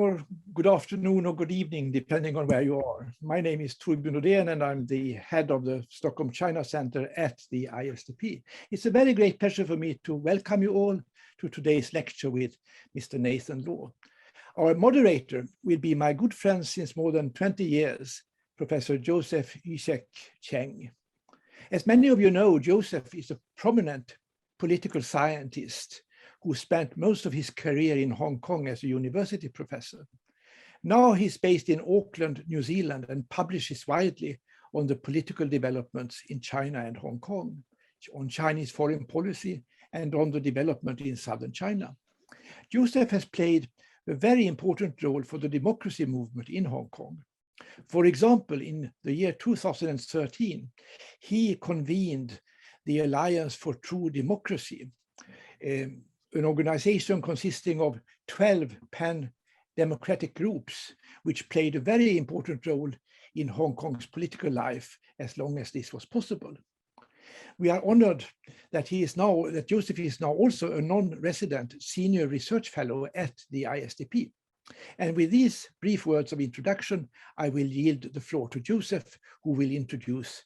or good afternoon, or good evening, depending on where you are. My name is Torbjörn Nordén, and I'm the head of the Stockholm China Center at the ISDP. It's a very great pleasure for me to welcome you all to today's lecture with Mr. Nathan Law. Our moderator will be my good friend since more than 20 years, Professor Joseph Yishek Cheng. As many of you know, Joseph is a prominent political scientist who spent most of his career in Hong Kong as a university professor. Now he's based in Auckland, New Zealand, and publishes widely on the political developments in China and Hong Kong, on Chinese foreign policy, and on the development in southern China. Joseph has played a very important role for the democracy movement in Hong Kong. For example, in the year 2013, he convened the Alliance for True Democracy, an organization consisting of 12 pan-democratic groups, which played a very important role in Hong Kong's political life as long as this was possible. We are honored that Joseph is now also a non-resident senior research fellow at the ISDP. And with these brief words of introduction, I will yield the floor to Joseph, who will introduce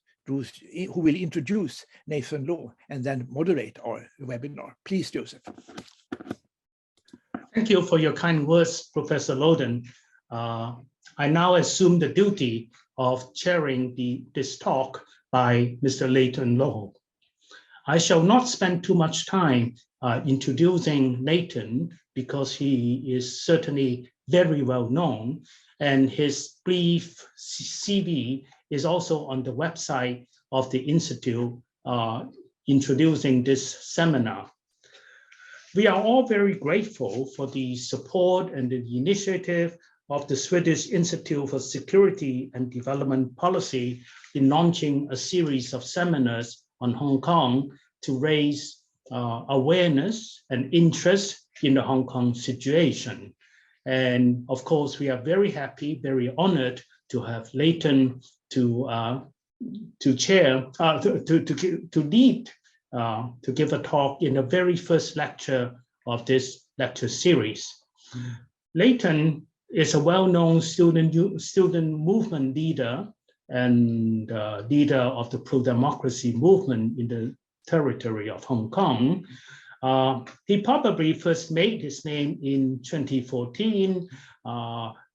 Nathan Law and then moderate our webinar. Please, Joseph. Thank you for your kind words, Professor Loden. I now assume the duty of chairing this talk by Mr. Nathan Law. I shall not spend too much time introducing Nathan because he is certainly very well known, and his brief CV is also on the website of the Institute introducing this seminar. We are all very grateful for the support and the initiative of the Swedish Institute for Security and Development Policy in launching a series of seminars on Hong Kong to raise awareness and interest in the Hong Kong situation. And of course, we are very happy, very honored to have Leighton to lead, to give a talk in the very first lecture of this lecture series. Leighton is a well-known student movement leader and leader of the pro-democracy movement in the territory of Hong Kong. He probably first made his name in 2014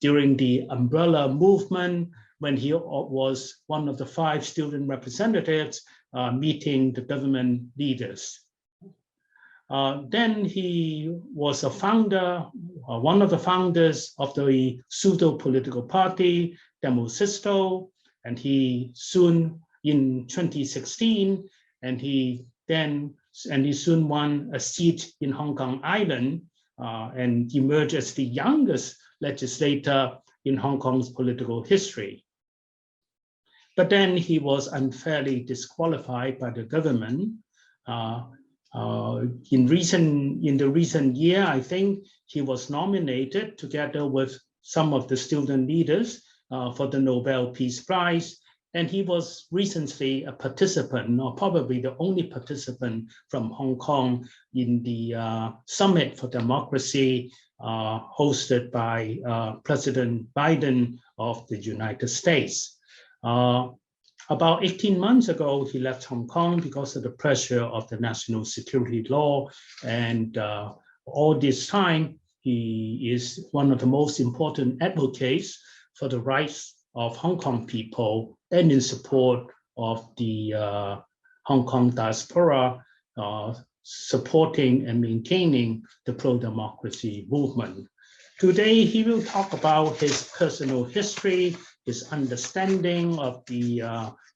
during the Umbrella Movement, when he was one of the 5 student representatives meeting the government leaders. Then he was a founder, one of the founders of the pseudo-political party, Demosistō, and he soon, in 2016, and he soon won a seat in Hong Kong Island and emerged as the youngest legislator in Hong Kong's political history. But then he was unfairly disqualified by the government. In the recent year, I think he was nominated together with some of the student leaders for the Nobel Peace Prize. And he was recently a participant, or probably the only participant from Hong Kong in the Summit for Democracy hosted by President Biden of the United States. About 18 months ago, he left Hong Kong because of the pressure of the national security law. And all this time, he is one of the most important advocates for the rights of Hong Kong people and in support of the Hong Kong diaspora, supporting and maintaining the pro-democracy movement. Today, he will talk about his personal history, his understanding of the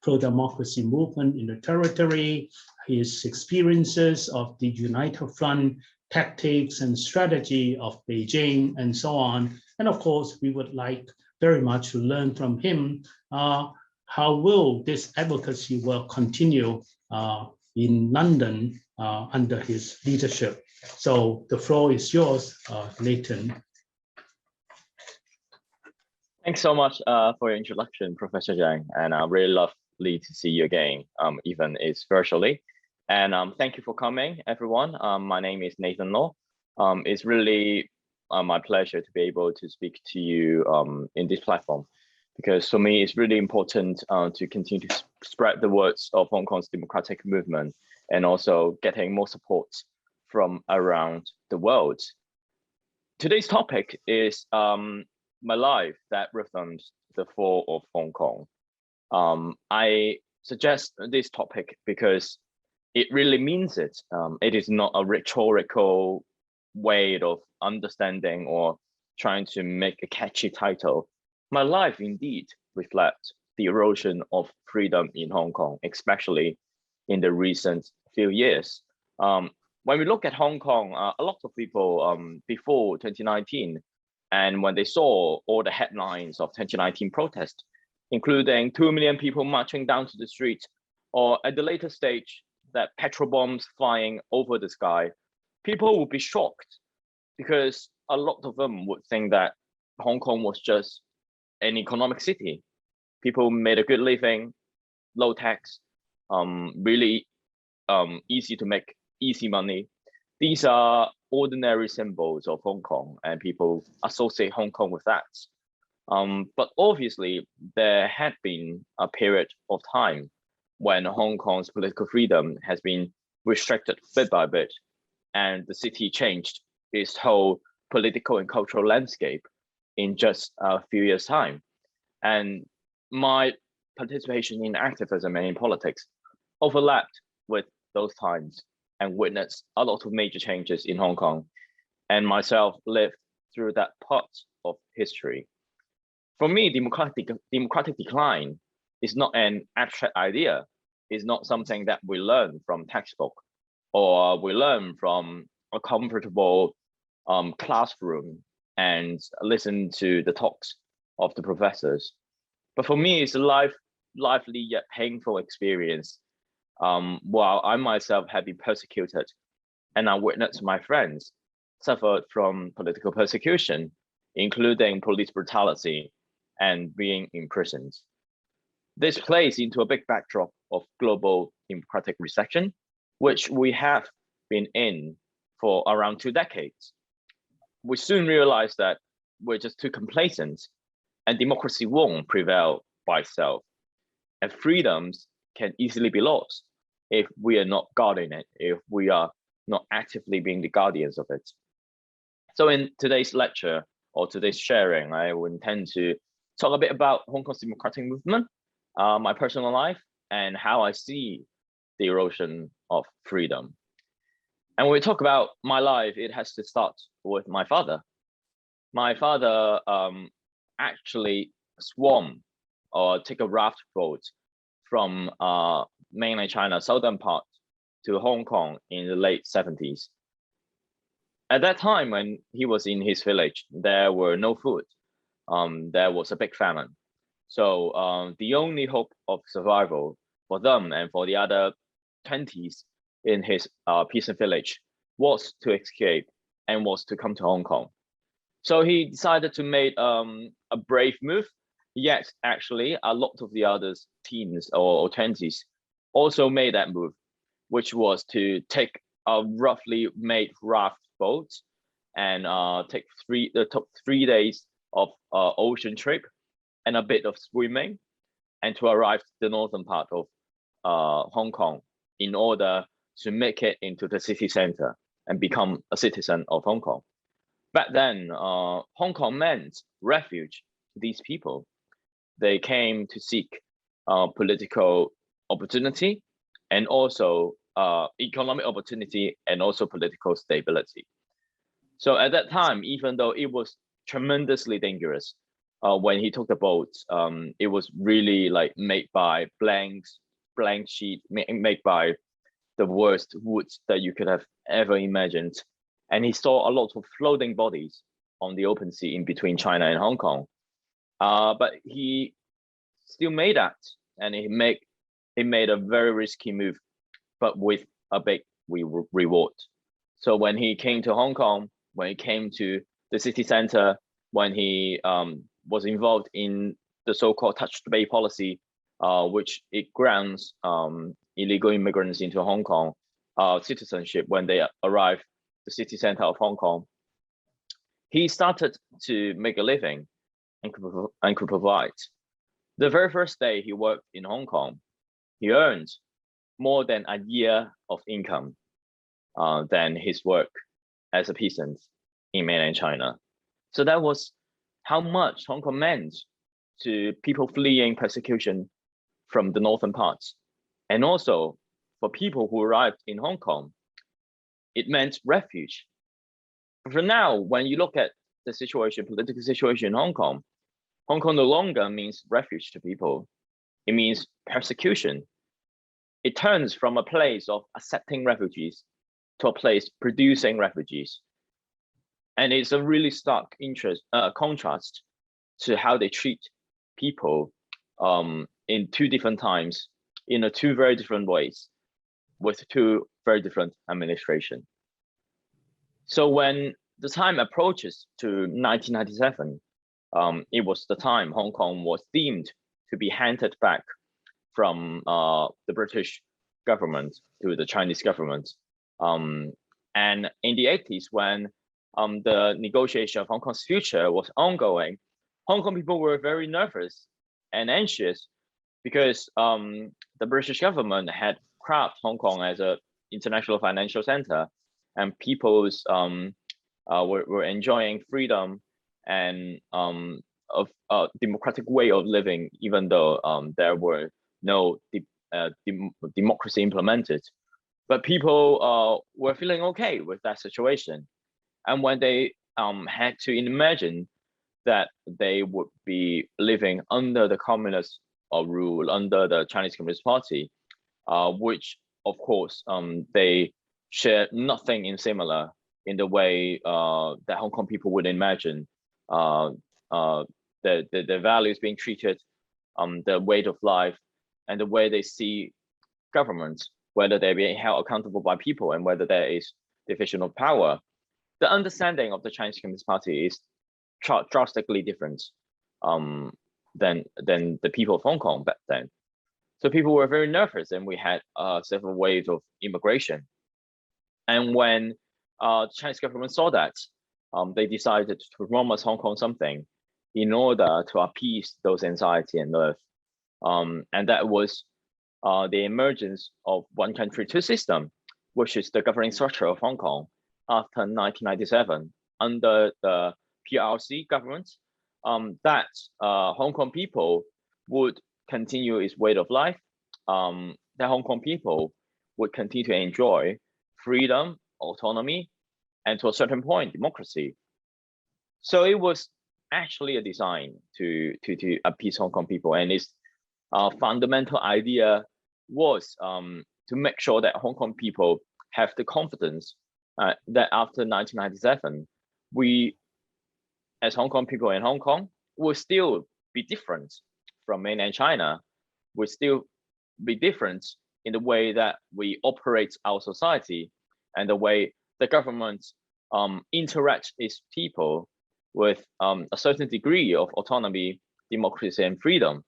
pro-democracy movement in the territory, his experiences of the United Front tactics and strategy of Beijing, and so on. And of course, we would like very much to learn from him how will this advocacy work continue in London under his leadership. So the floor is yours, Leighton. Thanks so much for your introduction, Professor Zhang, and really lovely to see you again, even it's virtually. And thank you for coming, everyone. My name is Nathan Law. It's really my pleasure to be able to speak to you in this platform, because for me, it's really important to continue to spread the words of Hong Kong's democratic movement and also getting more support from around the world. Today's topic is my life that reformed the fall of Hong Kong. I suggest this topic because it really means it. It is not a rhetorical way of understanding or trying to make a catchy title. My life indeed reflects the erosion of freedom in Hong Kong, especially in the recent few years. When we look at Hong Kong, a lot of people before 2019, and when they saw all the headlines of 2019 protests, including 2 million people marching down to the street, or at the later stage, that petrol bombs flying over the sky, people would be shocked because a lot of them would think that Hong Kong was just an economic city. People made a good living, low tax, really easy to make easy money. These are ordinary symbols of Hong Kong, and people associate Hong Kong with that. But obviously, there had been a period of time when Hong Kong's political freedom has been restricted bit by bit, and the city changed its whole political and cultural landscape in just a few years' time. And my participation in activism and in politics overlapped with those times and witnessed a lot of major changes in Hong Kong, and myself lived through that part of history. For me, democratic decline is not an abstract idea. It's not something that we learn from textbook or we learn from a comfortable classroom and listen to the talks of the professors. But for me, it's a lively yet painful experience. While I myself have been persecuted and I witnessed my friends suffered from political persecution, including police brutality and being imprisoned. This plays into a big backdrop of global democratic recession, which we have been in for around 2 decades. We soon realized that we're just too complacent and democracy won't prevail by itself. And freedoms can easily be lost if we are not guarding it, if we are not actively being the guardians of it. So in today's lecture or today's sharing, I will intend to talk a bit about Hong Kong's democratic movement, my personal life, and how I see the erosion of freedom. And when we talk about my life, it has to start with my father. My father actually swam or take a raft boat from mainland China, southern part, to Hong Kong in the late 70s. At that time, when he was in his village, there were no food. There was a big famine. So the only hope of survival for them and for the other 20s in his peasant village was to escape and was to come to Hong Kong. So he decided to make a brave move. Yet, actually, a lot of the other teens or 20s also made that move, which was to take a roughly made raft boat and take 3 days of ocean trip and a bit of swimming, and to arrive to the northern part of Hong Kong in order to make it into the city center and become a citizen of Hong Kong. Back then, Hong Kong meant refuge to these people. They came to seek political opportunity and also economic opportunity and also political stability. So at that time, even though it was tremendously dangerous, when he took the boat, it was really like made by blank sheet, made by the worst woods that you could have ever imagined. And he saw a lot of floating bodies on the open sea in between China and Hong Kong. But he still made that, and he made a very risky move, but with a big reward. So when he came to Hong Kong, when he came to the city center, when he was involved in the so-called Touch the Bay policy, which it grants illegal immigrants into Hong Kong citizenship when they arrive the city center of Hong Kong, he started to make a living and could provide. The very first day he worked in Hong Kong, he earned more than a year of income than his work as a peasant in mainland China. So that was how much Hong Kong meant to people fleeing persecution from the northern parts. And also for people who arrived in Hong Kong, it meant refuge. For now, when you look at the situation, political situation in Hong Kong no longer means refuge to people. It means persecution. It turns from a place of accepting refugees to a place producing refugees. And it's a really stark contrast to how they treat people in two different times, in two very different ways, with two very different administrations. So when the time approaches to 1997, it was the time Hong Kong was deemed to be handed back from the British government to the Chinese government. And in the 80s, when the negotiation of Hong Kong's future was ongoing, Hong Kong people were very nervous and anxious because the British government had crabbed Hong Kong as an international financial center, and people's were enjoying freedom and of a democratic way of living, even though there were no democracy implemented. But people were feeling okay with that situation. And when they had to imagine that they would be living under the communist rule, under the Chinese Communist Party, which of course they share nothing in similar in the way that Hong Kong people would imagine the values being treated, the way of life, and the way they see governments, whether they're being held accountable by people and whether there is division of power. The understanding of the Chinese Communist Party is drastically different than the people of Hong Kong back then. So people were very nervous, and we had several waves of immigration. And when the Chinese government saw that, they decided to promise Hong Kong something in order to appease those anxiety and nerve. And that was the emergence of one country, two system, which is the governing structure of Hong Kong after 1997 under the PRC government, that Hong Kong people would continue its way of life, that Hong Kong people would continue to enjoy freedom, autonomy, and to a certain point, democracy. So it was actually a design to appease Hong Kong people, and its fundamental idea was to make sure that Hong Kong people have the confidence that after 1997, we, as Hong Kong people in Hong Kong, will still be different from mainland China, will still be different in the way that we operate our society and the way the government interacts its people with a certain degree of autonomy, democracy, and freedom.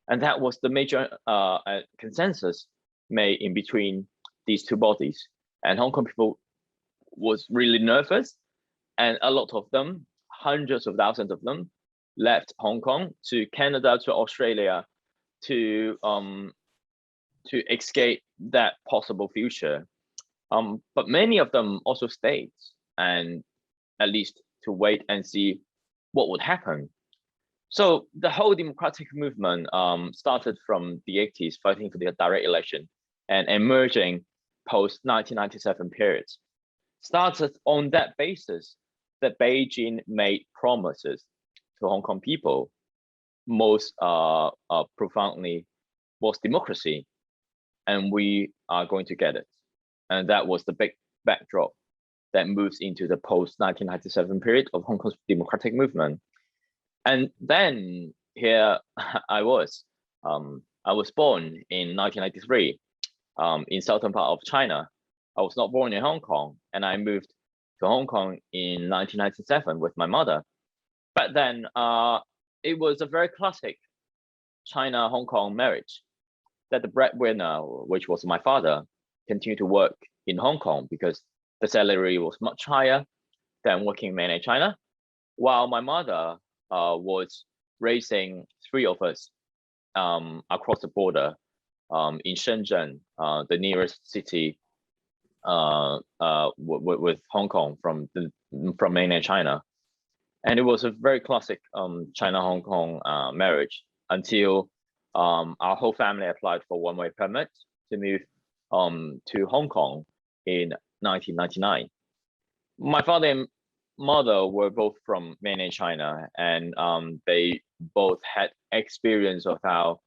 And that was the major consensus made in between these two bodies. And Hong Kong people was really nervous, and a lot of them, hundreds of thousands of them, left Hong Kong to Canada, to Australia, to escape that possible future. But many of them also stayed, and at least to wait and see what would happen. So the whole democratic movement started from the 80s, fighting for the direct election and emerging post-1997 periods. Started on that basis that Beijing made promises to Hong Kong people, most profoundly was democracy, and we are going to get it. And that was the big backdrop that moves into the post-1997 period of Hong Kong's democratic movement. And then here I was born in 1993 in southern part of China. I was not born in Hong Kong, and I moved to Hong Kong in 1997 with my mother. But then it was a very classic China-Hong Kong marriage, that the breadwinner, which was my father, continued to work in Hong Kong because the salary was much higher than working in mainland China. while my mother was raising 3 of us across the border in Shenzhen, the nearest city with Hong Kong from mainland China. And it was a very classic China-Hong Kong marriage until our whole family applied for one-way permit to move to Hong Kong in 1999. My father and mother were both from mainland China, and they both had experience of how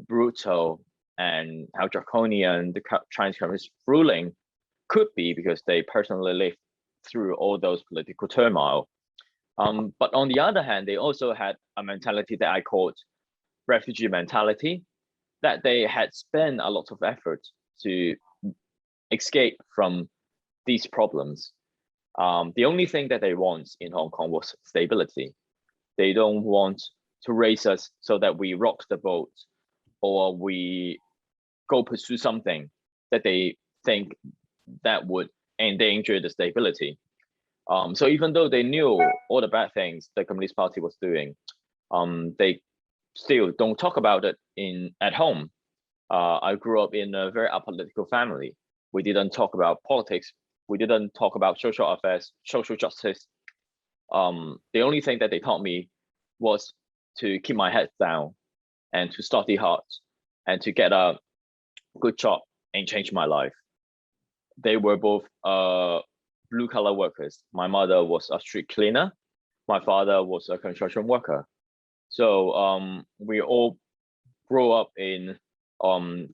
brutal and how draconian the Chinese Communist ruling could be, because they personally lived through all those political turmoil. But on the other hand, they also had a mentality that I called refugee mentality, that they had spent a lot of effort to escape from these problems. The only thing that they want in Hong Kong was stability. They don't want to raise us so that we rock the boat or we go pursue something that they think that would endanger the stability. So even though they knew all the bad things the Communist Party was doing, they still don't talk about it at home. I grew up in a very apolitical family. We didn't talk about politics. We didn't talk about social affairs, social justice. The only thing that they taught me was to keep my head down and to study hard and to get a good job and change my life. They were both blue-collar workers. My mother was a street cleaner. My father was a construction worker. So we all grew up in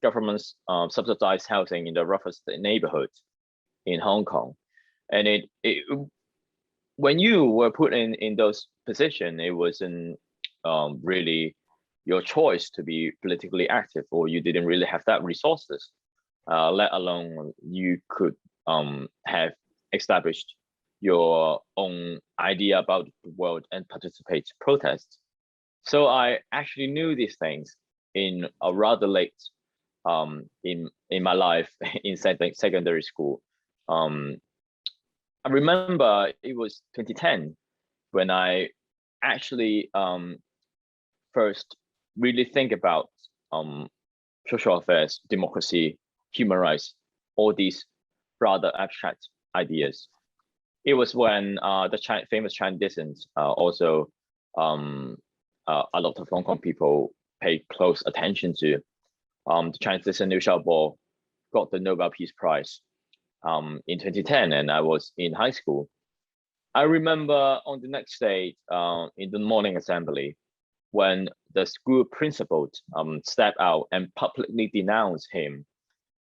government subsidized housing in the roughest neighborhood in Hong Kong. And when you were put in those positions, it wasn't really your choice to be politically active, or you didn't really have that resources, let alone you could have established your own idea about the world and participate in protests. So I actually knew these things in a rather late in my life in secondary school. I remember it was 2010 when I actually first really think about social affairs, democracy, human rights, all these rather abstract ideas. It was when the famous Chinese dissidents also a lot of Hong Kong people pay close attention to. The Chinese dissident Liu Xiaobo got the Nobel Peace Prize in 2010, and I was in high school. I remember on the next day in the morning assembly, when the school principal stepped out and publicly denounced him,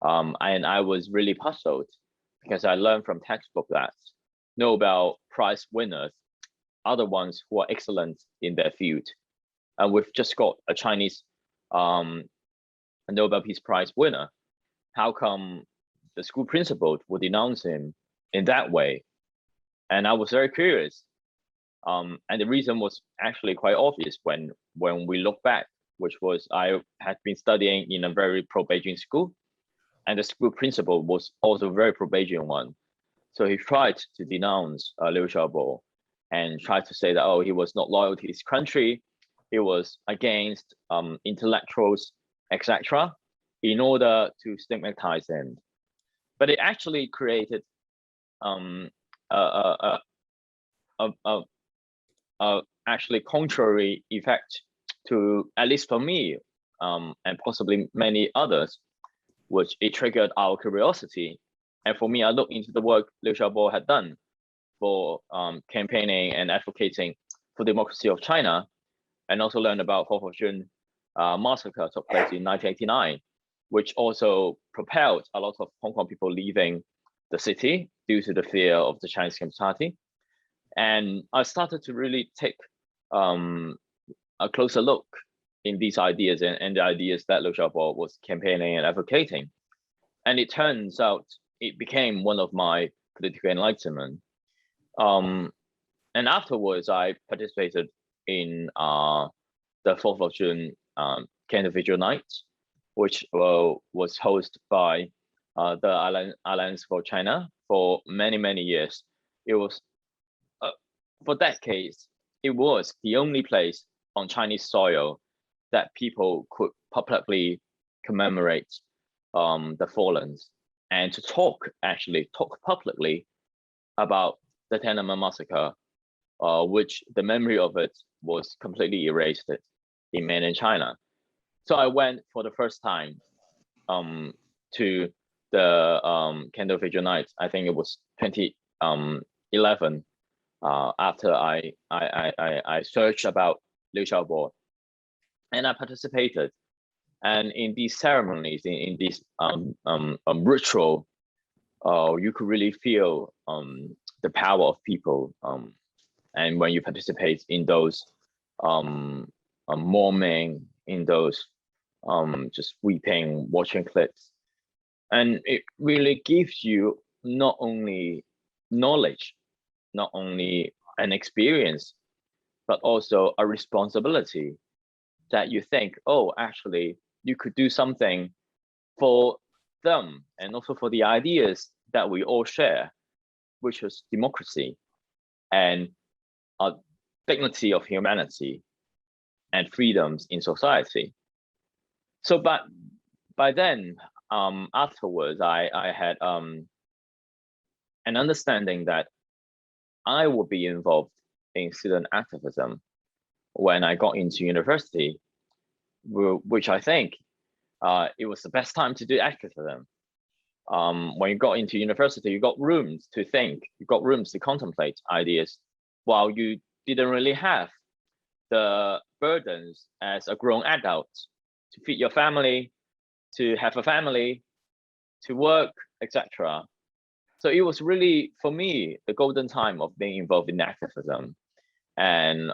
and I was really puzzled, because I learned from textbook that Nobel Prize winners are the ones who are excellent in their field. And we've just got a Chinese Nobel Peace Prize winner. How come the school principal would denounce him in that way? And I was very curious. And the reason was actually quite obvious when we look back, which was I had been studying in a very pro-Beijing school, and the school principal was also very pro-Beijing one. So he tried to denounce Liu Xiaobo and tried to say that, oh, he was not loyal to his country, he was against intellectuals, etc., in order to stigmatize him. But it actually created actually contrary effect to, at least for me, and possibly many others, which it triggered our curiosity. And for me, I looked into the work Liu Xiaobo had done for campaigning and advocating for democracy of China, and also learned about 4th of June massacre took place in 1989, which also propelled a lot of Hong Kong people leaving the city due to the fear of the Chinese Communist Party. And I started to really take a closer look in these ideas and the ideas that Liu Xiaobo was campaigning and advocating. And it turns out it became one of my political enlightenment. And afterwards, I participated in the 4th of June Candle Vigil Night, which was hosted by the Alliance for China for many, many years. It was for decades, it was the only place on Chinese soil that people could publicly commemorate the fallen and to talk publicly about the Tiananmen massacre, which the memory of it was completely erased in mainland China. So I went for the first time to the Candle Vigil night. I think it was 2011. After I searched about Liu Xiaobo, and I participated. And in these ceremonies, in these ritual, you could really feel the power of people. And when you participate in those mourning, in those just weeping, watching clips, and it really gives you not only knowledge, not only an experience, but also a responsibility that you think, oh, actually, you could do something for them and also for the ideas that we all share, which is democracy and a dignity of humanity and freedoms in society. So, but by then, afterwards, I had an understanding that I would be involved in student activism when I got into university, which I think it was the best time to do activism. When you got into university, you got rooms to think, you got rooms to contemplate ideas, while you didn't really have the burdens as a grown adult to feed your family, to have a family, to work, etc. So it was really, for me, the golden time of being involved in activism. And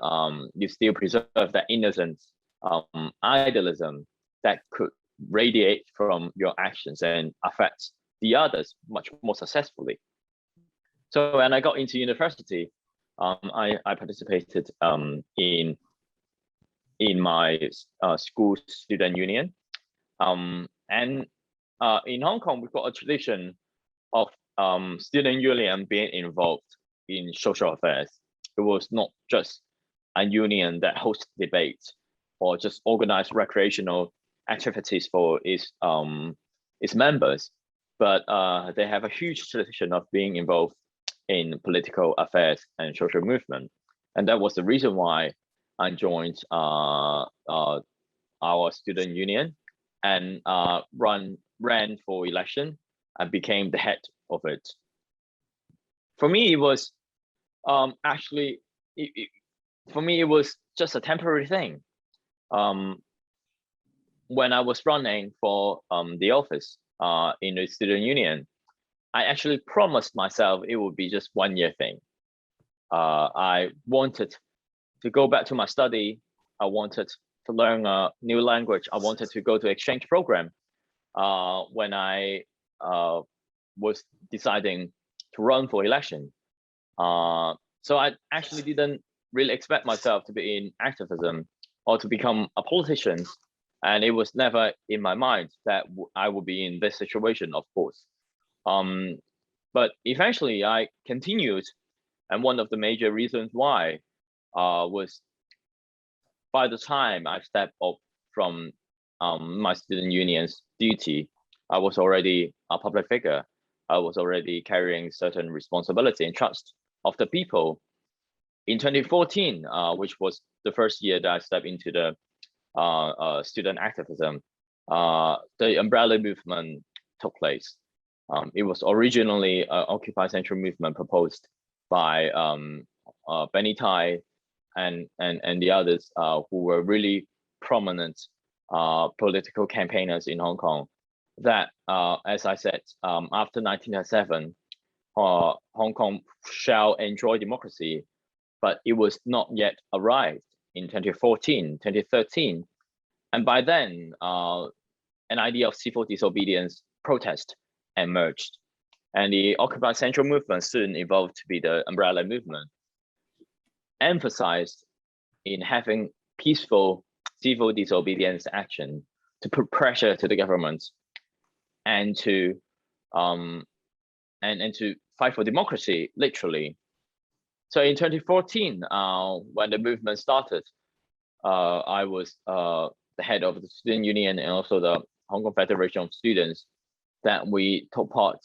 you still preserve that innocent idealism that could radiate from your actions and affect the others much more successfully. So when I got into university, I participated in my school student union. And in Hong Kong, we've got a tradition of student union being involved in social affairs. It was not just a union that hosts debates or just organized recreational activities for its members, but they have a huge tradition of being involved in political affairs and social movement. And that was the reason why I joined our student union and ran for election and became the head of it. For me, it was actually, for me, it was just a temporary thing. When I was running for the office in the student union, I actually promised myself it would be just 1 year thing. I wanted to go back to my study. I wanted to learn a new language. I wanted to go to exchange program when I was deciding to run for election. So I actually didn't really expect myself to be in activism or to become a politician. And it was never in my mind that I would be in this situation, of course. But eventually I continued. And one of the major reasons why was by the time I stepped up from my student union's duty, I was already a public figure. I was already carrying certain responsibility and trust of the people. In 2014, which was the first year that I stepped into the student activism, the umbrella movement took place. It was originally an Occupy Central movement proposed by Benny Tai and the others who were really prominent political campaigners in Hong Kong. That, as I said, after 1997, Hong Kong shall enjoy democracy, but it was not yet arrived in 2014, 2013. And by then, an idea of civil disobedience protest emerged. And the Occupy Central movement soon evolved to be the umbrella movement, emphasized in having peaceful civil disobedience action to put pressure to the government and to fight for democracy, literally. So in 2014, when the movement started, I was the head of the student union and also the Hong Kong Federation of Students, that we took part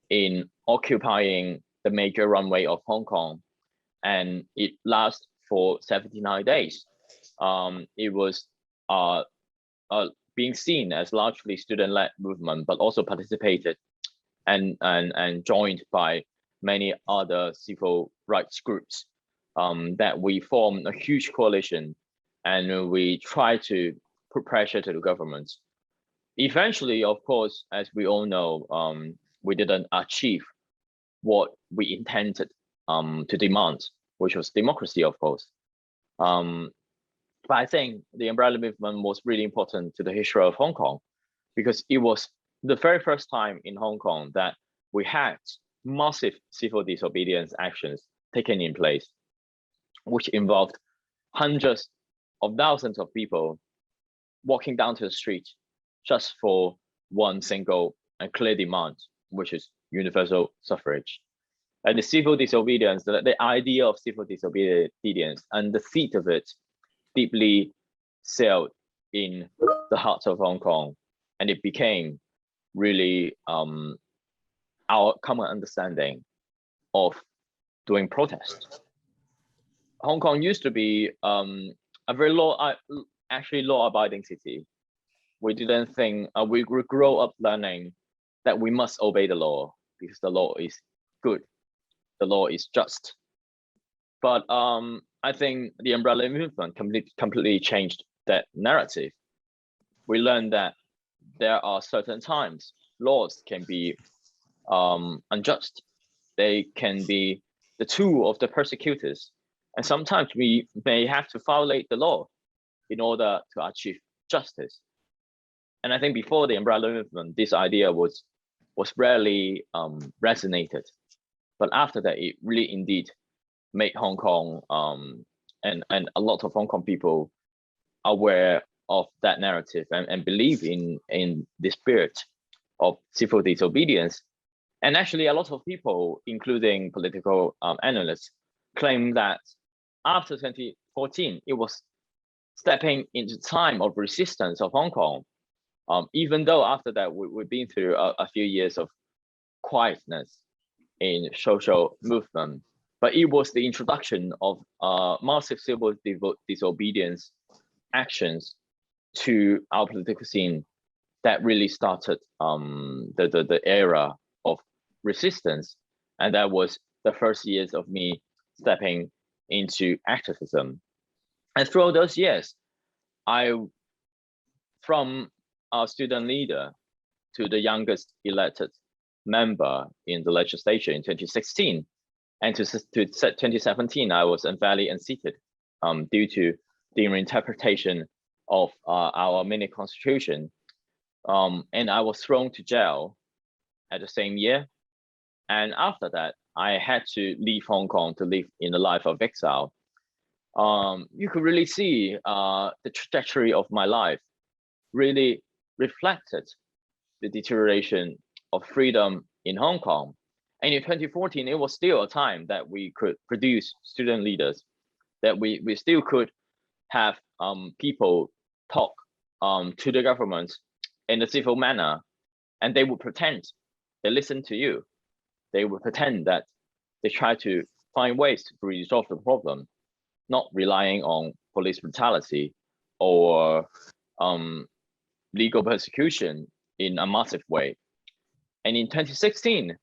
in occupying the major runway of Hong Kong, and it lasted for 79 days. It was being seen as largely student-led movement, but also participated and joined by many other civil rights groups, that we formed a huge coalition, and we tried to put pressure to the government. Eventually, of course, as we all know, we didn't achieve what we intended to demand, which was democracy, of course. But I think the umbrella movement was really important to the history of Hong Kong, because it was the very first time in Hong Kong that we had massive civil disobedience actions taken in place, which involved hundreds of thousands of people walking down to the street just for one single and clear demand, which is universal suffrage. And the civil disobedience, the idea of civil disobedience and the seed of it deeply settled in the heart of Hong Kong, and it became really our common understanding of doing protest. Hong Kong used to be a very law-abiding city. We didn't think, we grew up learning that we must obey the law because the law is good, the law is just. But I think the umbrella movement completely changed that narrative. We learned that there are certain times laws can be unjust. They can be the tool of the persecutors. And sometimes we may have to violate the law in order to achieve justice. And I think before the umbrella movement, this idea was rarely resonated. But after that, it really indeed made Hong Kong and a lot of Hong Kong people aware of that narrative and believe in the spirit of civil disobedience. And actually, a lot of people, including political analysts, claim that after 2014, it was stepping into time of resistance of Hong Kong. Even though after that, we've been through a few years of quietness in social movement, but it was the introduction of massive civil disobedience actions to our political scene that really started the era of resistance. And that was the first years of me stepping into activism. And throughout those years, from our student leader to the youngest elected member in the legislature in 2016, and to 2017, I was unvalid and seated due to the reinterpretation of our mini constitution. And I was thrown to jail at the same year. And after that, I had to leave Hong Kong to live in a life of exile. You could really see the trajectory of my life really reflected the deterioration of freedom in Hong Kong. And in 2014, it was still a time that we could produce student leaders, that we still could have people talk to the government in a civil manner, and they would pretend they listen to you. They would pretend that they try to find ways to resolve the problem, not relying on police brutality or legal persecution in a massive way. And in 2016,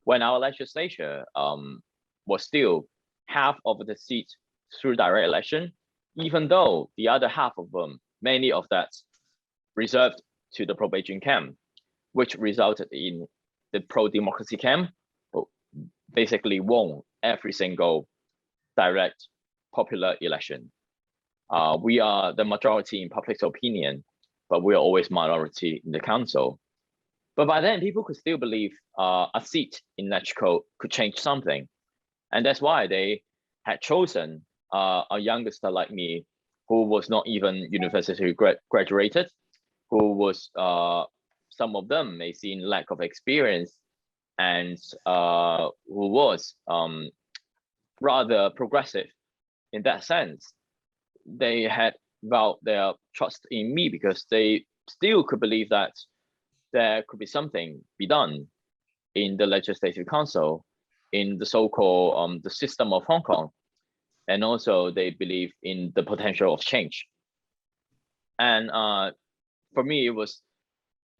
when our legislature was still half of the seats through direct election, even though the other half of them, many of that reserved to the pro-Beijing camp, which resulted in the pro-democracy camp, basically won every single direct popular election. We are the majority in public opinion, but we are always minority in the council. But by then, people could still believe a seat in LegCo could change something. And that's why they had chosen a youngster like me, who was not even university graduated, who was, some of them may seem lack of experience, and who was rather progressive in that sense. They had vowed their trust in me because they still could believe that there could be something be done in the Legislative Council, in the so-called the system of Hong Kong, and also they believe in the potential of change. And for me, it was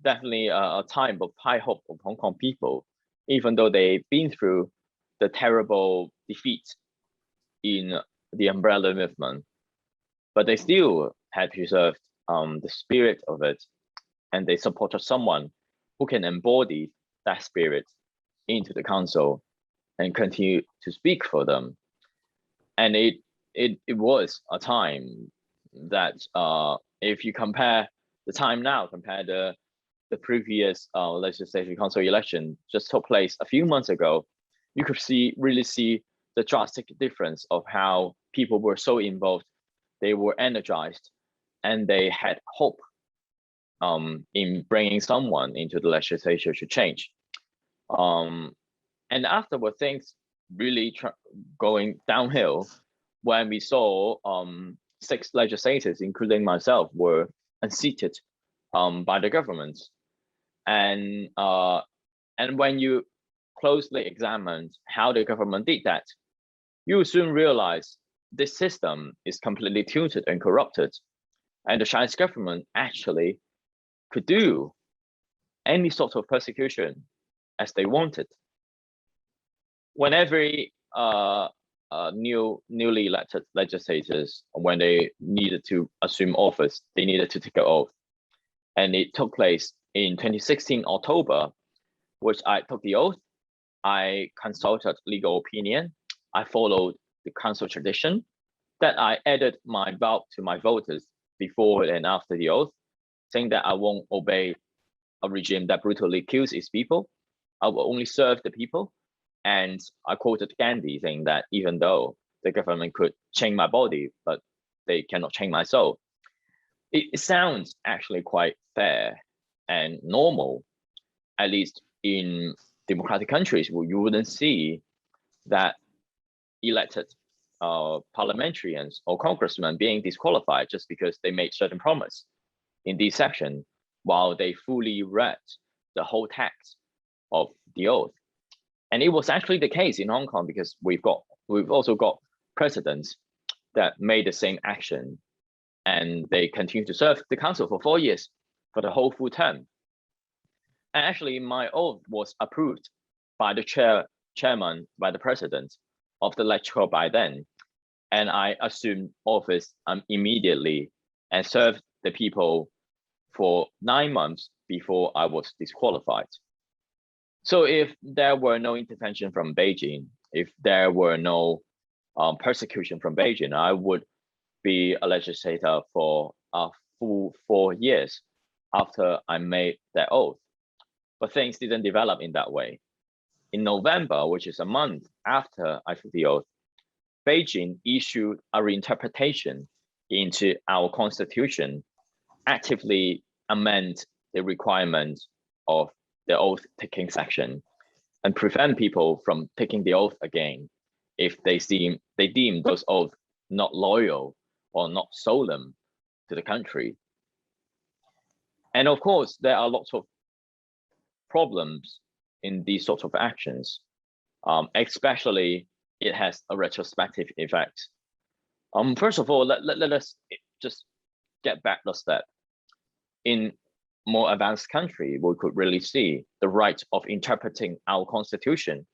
definitely a time of high hope of Hong Kong people, even though they've been through the terrible defeat in the umbrella movement, but they still had preserved the spirit of it, and they supported someone who can embody that spirit into the council and continue to speak for them. And it was a time that if you compare the time now, compare the previous Legislative Council election just took place a few months ago, you could really see the drastic difference of how people were so involved, they were energized, and they had hope in bringing someone into the legislature to change. And afterward, things really going downhill when we saw 6 legislators, including myself, were unseated by the government. And when you closely examine how the government did that, you soon realize this system is completely tilted and corrupted. And the Chinese government actually could do any sort of persecution as they wanted. When every newly elected legislators, when they needed to assume office, they needed to take an oath. And it took place in 2016 October, which I took the oath. I consulted legal opinion. I followed the council tradition, that I added my vow to my voters before and after the oath, saying that I won't obey a regime that brutally kills its people. I will only serve the people. And I quoted Gandhi saying that even though the government could change my body, but they cannot change my soul. It sounds actually quite fair and normal, at least in democratic countries where you wouldn't see that elected parliamentarians or congressmen being disqualified just because they made certain promise in this section while they fully read the whole text of the oath. And it was actually the case in Hong Kong because we've also got presidents that made the same action, and they continue to serve the council for 4 years for the whole full term. And actually, my oath was approved by the chairman, by the president of the lecture by then, and I assumed office immediately and served the people for 9 months before I was disqualified. So if there were no intervention from Beijing, if there were no persecution from Beijing, I would be a legislator for a full 4 years after I made that oath. But things didn't develop in that way. In November, which is a month after I took the oath, Beijing issued a reinterpretation into our constitution, actively amend the requirement of the oath-taking section and prevent people from taking the oath again if they deem those oaths not loyal or not solemn to the country. And of course, there are lots of problems in these sorts of actions, especially it has a retrospective effect. First of all, let us just get back a step. In more advanced country, we could really see the right of interpreting our constitution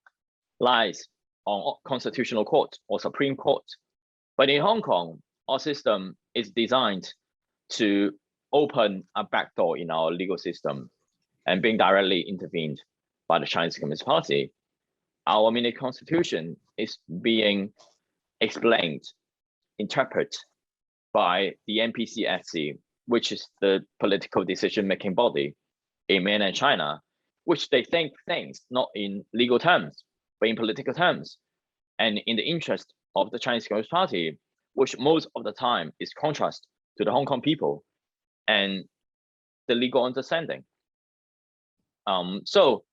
lies on constitutional court or Supreme Court. But in Hong Kong, our system is designed to open a backdoor in our legal system and being directly intervened by the Chinese Communist Party. Our mini constitution is being explained, interpreted by the NPCSC, which is the political decision-making body in mainland China, which they think things not in legal terms, but in political terms, and in the interest of the Chinese Communist Party, which most of the time is contrast to the Hong Kong people and the legal understanding. So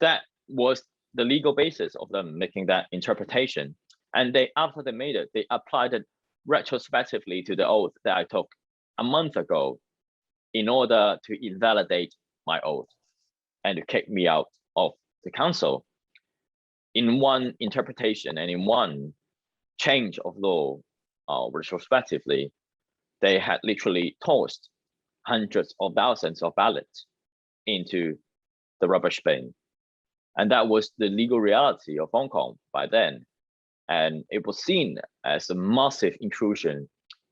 that was the legal basis of them making that interpretation. And after they made it, they applied it retrospectively to the oath that I took a month ago in order to invalidate my oath and to kick me out of the council. In one interpretation and in one change of law, retrospectively, they had literally tossed hundreds of thousands of ballots into the rubbish bin. And that was the legal reality of Hong Kong by then. And it was seen as a massive intrusion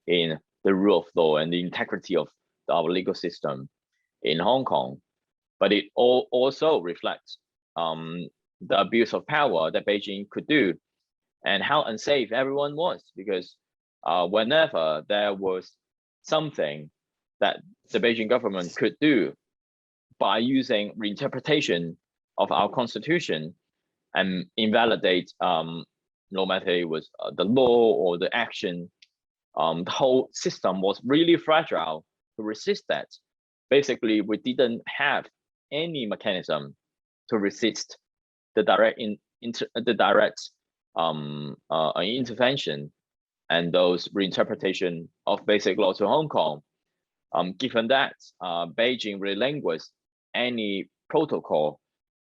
in the rule of law and the integrity of our legal system in Hong Kong. But it also reflects the abuse of power that Beijing could do and how unsafe everyone was, because whenever there was something that the Beijing government could do by using reinterpretation of our constitution and invalidate no matter it was the law or the action, the whole system was really fragile to resist that. Basically, we didn't have any mechanism to resist the direct intervention and those reinterpretation of basic law to Hong Kong. Given that Beijing relinquished any protocol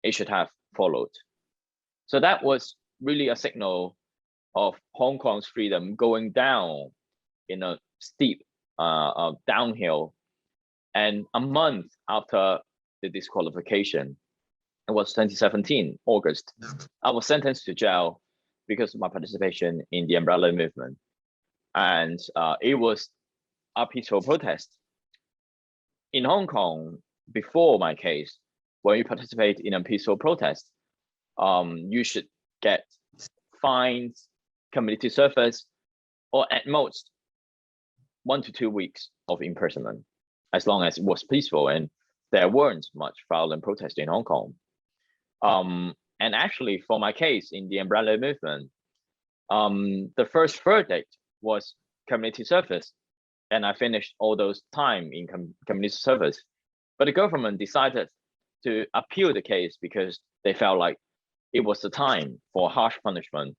it should have followed. So that was really a signal of Hong Kong's freedom going down in a steep downhill. And a month after the disqualification, it was 2017, August, I was sentenced to jail because of my participation in the umbrella movement. And it was a peaceful protest. In Hong Kong, before my case, when you participate in a peaceful protest, you should get fines, community service, or at most 1 to 2 weeks of imprisonment, as long as it was peaceful and there weren't much violent protests in Hong Kong. And actually, for my case in the umbrella movement, the first verdict was community service, and I finished all those time in community service. But the government decided to appeal the case because they felt like it was the time for harsh punishment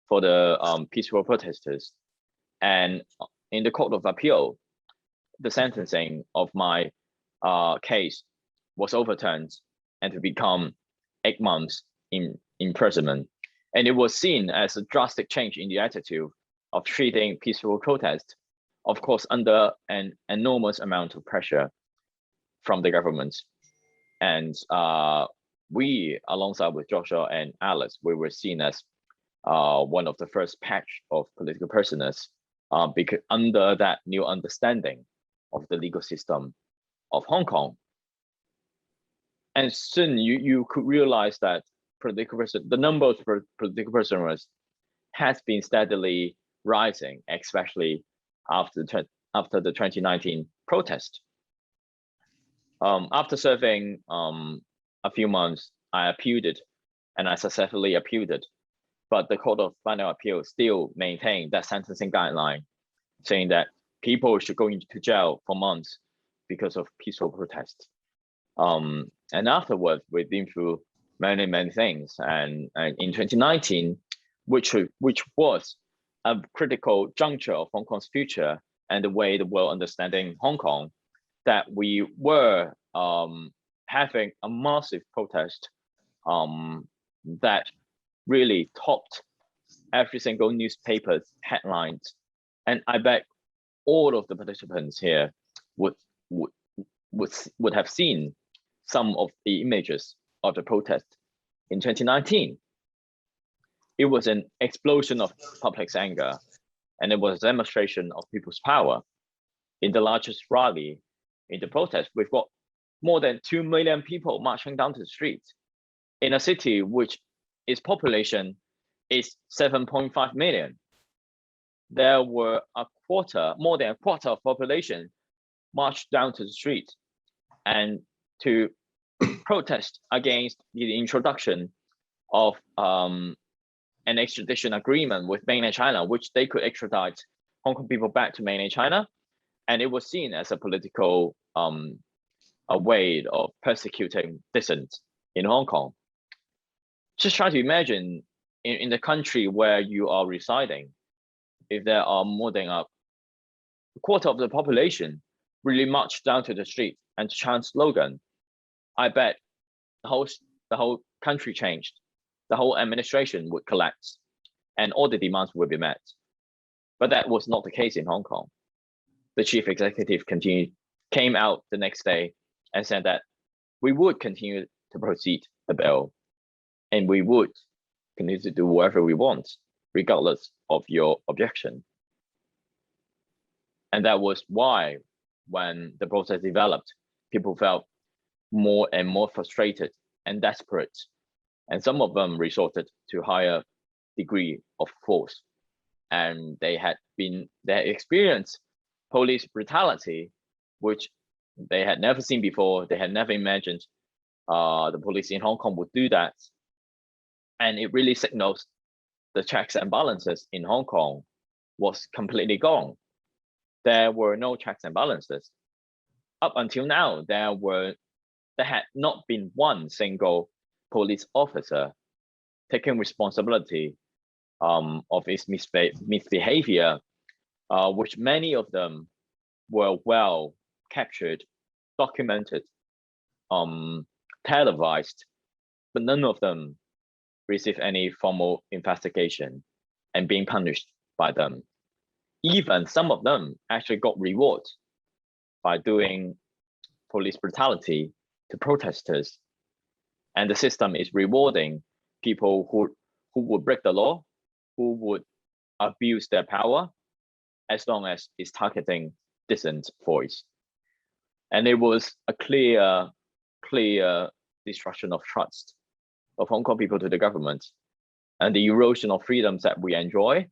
for the peaceful protesters. And in the Court of Appeal, the sentencing of my case was overturned and to become 8 months in imprisonment. And it was seen as a drastic change in the attitude of treating peaceful protest, of course, under an enormous amount of pressure from the government. And we, alongside with Joshua and Alex, we were seen as one of the first patch of political prisoners because under that new understanding of the legal system of Hong Kong. And soon you could realize that the number of political prisoners has been steadily rising, especially after the 2019 protest. After serving a few months, I appealed it, and I successfully appealed it. But the Court of Final Appeal still maintained that sentencing guideline, saying that people should go into jail for months because of peaceful protest. And afterwards, we've been through many things. And in 2019, which was a critical juncture of Hong Kong's future and the way the world understanding Hong Kong, that we were having a massive protest that really topped every single newspaper's headlines. And I bet all of the participants here would have seen some of the images of the protest in 2019. It was an explosion of public anger, and it was a demonstration of people's power. In the largest rally in the protest, we've got more than 2 million people marching down to the streets in a city which its population is 7.5 million. There were more than a quarter of population marched down to the street and to protest against the introduction of an extradition agreement with mainland China, which they could extradite Hong Kong people back to mainland China. And it was seen as a political a way of persecuting dissent in Hong Kong. Just try to imagine in the country where you are residing, if there are more than a quarter of the population really march down to the street and chant slogan, I bet the whole country changed. The whole administration would collapse and all the demands would be met. But that was not the case in Hong Kong. The chief executive came out the next day and said that we would continue to proceed the bill and we would continue to do whatever we want, regardless of your objection. And that was why, when the process developed, people felt more and more frustrated and desperate. And some of them resorted to higher degree of force. And they had experienced police brutality, which they had never seen before. They had never imagined the police in Hong Kong would do that. And it really signals the checks and balances in Hong Kong was completely gone. There were no checks and balances. Up until now, there had not been one single police officer taking responsibility of its misbehavior, which many of them were well captured, documented, televised, but none of them received any formal investigation and being punished by them. Even some of them actually got rewards by doing police brutality to protesters. And the system is rewarding people who would break the law, who would abuse their power, as long as it's targeting dissent voice. And it was a clear destruction of trust of Hong Kong people to the government, and the erosion of freedoms that we enjoy,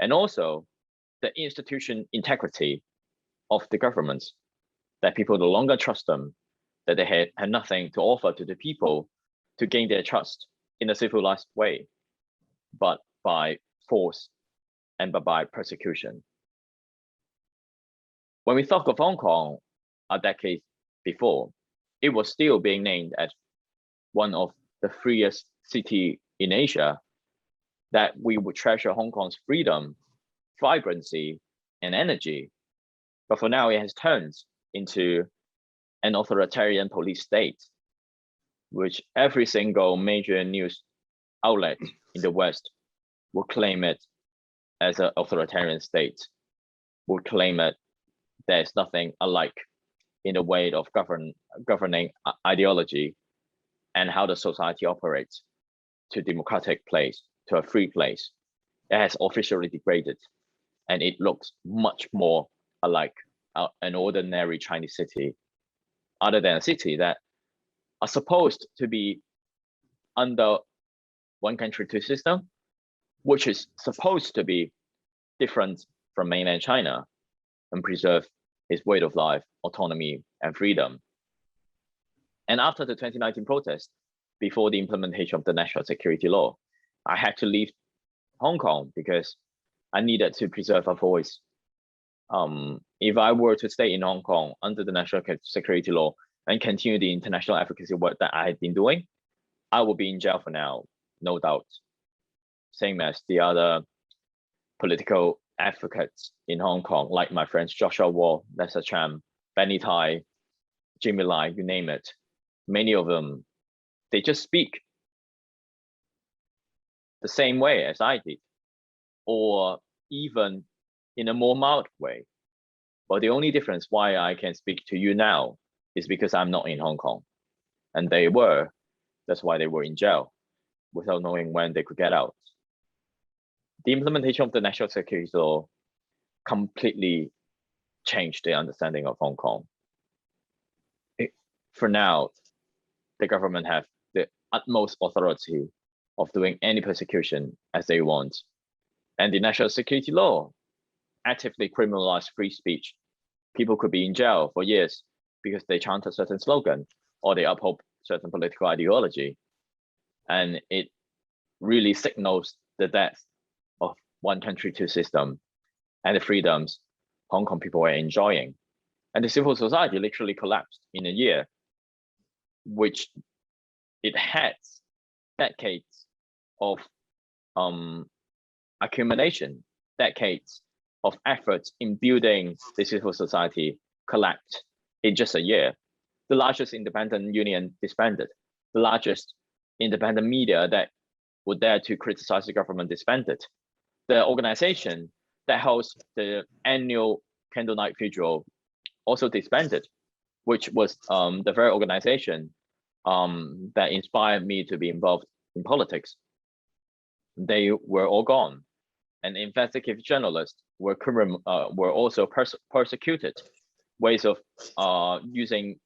and also the institution integrity of the government, that people no longer trust them, that they had nothing to offer to the people to gain their trust in a civilized way, but by force and by persecution. When we thought of Hong Kong a decade before, it was still being named as one of the freest city in Asia, that we would treasure Hong Kong's freedom, vibrancy, and energy. But for now, it has turned into an authoritarian police state, which every single major news outlet in the West will claim it as an authoritarian state, will claim it there's nothing alike in the way of governing ideology and how the society operates to a democratic place, to a free place. It has officially degraded, and it looks much more alike an ordinary Chinese city, other than a city that are supposed to be under one country, two system, which is supposed to be different from mainland China and preserve its way of life, autonomy, and freedom. And after the 2019 protest, before the implementation of the national security law, I had to leave Hong Kong because I needed to preserve a voice. If I were to stay in Hong Kong under the national security law and continue the international advocacy work that I had been doing, I would be in jail for now, no doubt. Same as the other political advocates in Hong Kong, like my friends Joshua Wong, Lester Cham, Benny Tai, Jimmy Lai, you name it. Many of them, they just speak the same way as I did, or even in a more mild way. But the only difference why I can speak to you now is because I'm not in Hong Kong. And they were, that's why they were in jail, without knowing when they could get out. The implementation of the national security law completely changed the understanding of Hong Kong. For now, the government have the utmost authority of doing any persecution as they want. And the national security law actively criminalized free speech. People could be in jail for years because they chant a certain slogan or they uphold certain political ideology. And it really signals the death of one country, two system and the freedoms Hong Kong people are enjoying. And the civil society literally collapsed in a year, which it had decades of accumulation, decades of efforts in building the civil society collapsed in just a year. The largest independent union disbanded. The largest independent media that would dare to criticize the government disbanded. The organization that hosts the annual candlelight vigil also disbanded, which was the very organization that inspired me to be involved in politics. They were all gone, and investigative journalists were also persecuted. Ways of using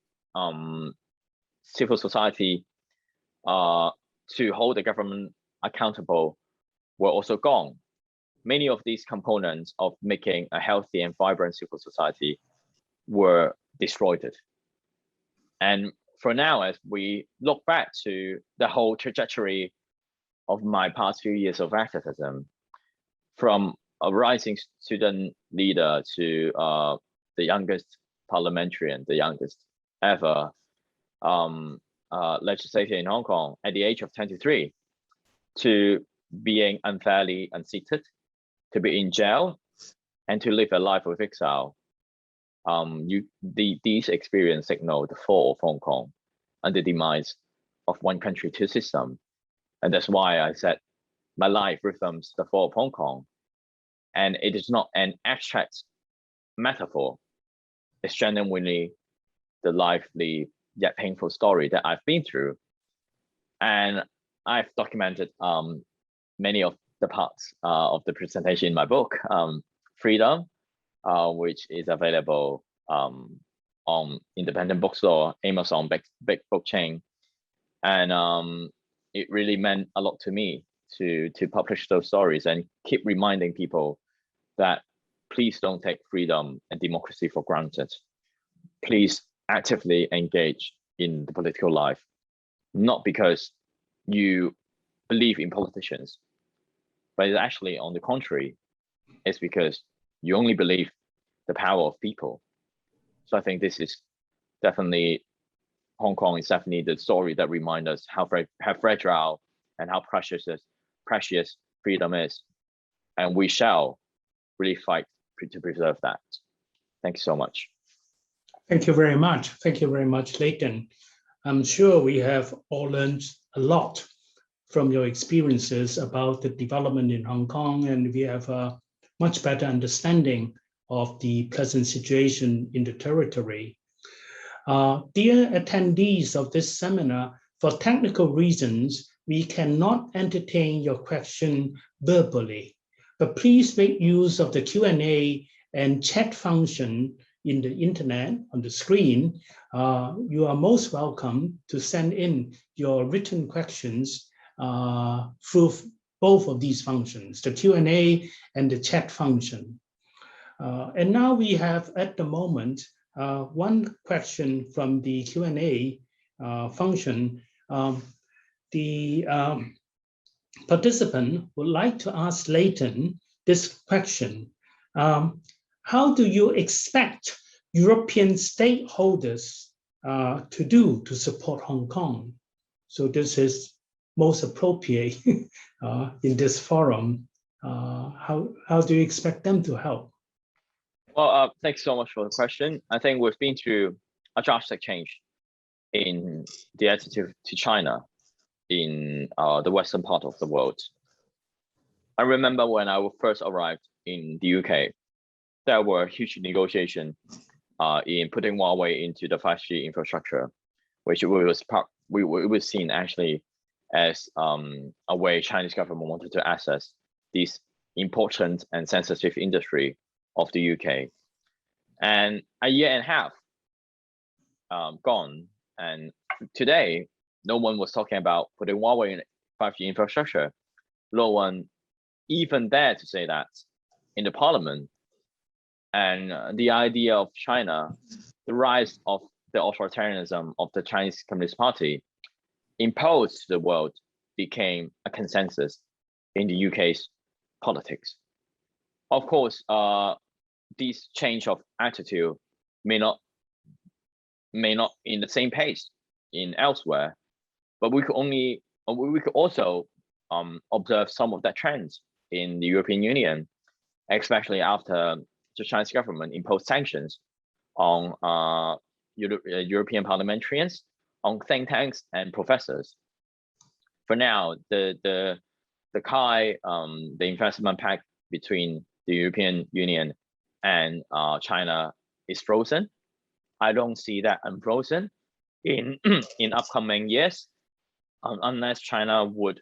civil society to hold the government accountable were also gone. Many of these components of making a healthy and vibrant civil society were destroyed. And for now, as we look back to the whole trajectory of my past few years of activism, from a rising student leader to the youngest parliamentarian, the youngest ever legislator in Hong Kong at the age of 23, to being unfairly unseated, to be in jail, and to live a life of exile. These experiences signal the fall of Hong Kong and the demise of one country, two systems. And that's why I said my life rhythms the fall of Hong Kong. And it is not an abstract metaphor. It's genuinely the lively yet painful story that I've been through. And I've documented many of the parts of the presentation in my book, Freedom, which is available on independent bookstore, Amazon, big book chain. And it really meant a lot to me to publish those stories and keep reminding people that please don't take freedom and democracy for granted. Please actively engage in the political life, not because you believe in politicians, but it's actually on the contrary, it's because you only believe the power of people. So I think this is definitely, Hong Kong is definitely the story that reminds us how fragile and how precious freedom is. And we shall really fight to preserve that. Thank you so much. Thank you very much. Thank you very much, Leighton. I'm sure we have all learned a lot from your experiences about the development in Hong Kong, and we have a much better understanding of the present situation in the territory. Dear attendees of this seminar, for technical reasons, we cannot entertain your question verbally, but please make use of the Q&A and chat function in the internet on the screen. You are most welcome to send in your written questions through both of these functions, the Q&A and the chat function. And now we have, at the moment, one question from the Q&A function. The participant would like to ask Leighton this question. How do you expect European stakeholders to do to support Hong Kong? So this is most appropriate in this forum. How do you expect them to help? Well, thanks so much for the question. I think we've been through a drastic change in the attitude to China in the Western part of the world. I remember when I first arrived in the UK, there were huge negotiations in putting Huawei into the 5G infrastructure, which was seen actually as a way Chinese government wanted to access this important and sensitive industry of the UK. And a year and a half gone, and today no one was talking about putting Huawei in 5G infrastructure. No one even dared to say that in the parliament. And the idea of China, the rise of the authoritarianism of the Chinese Communist Party imposed to the world, became a consensus in the UK's politics. Of course, this change of attitude may not in the same pace in elsewhere, but we could also observe some of the trends in the European Union, especially after the Chinese government imposed sanctions on European parliamentarians, on think tanks and professors. For now, the investment pact between the European Union and China is frozen. I don't see that unfrozen in upcoming years, unless China would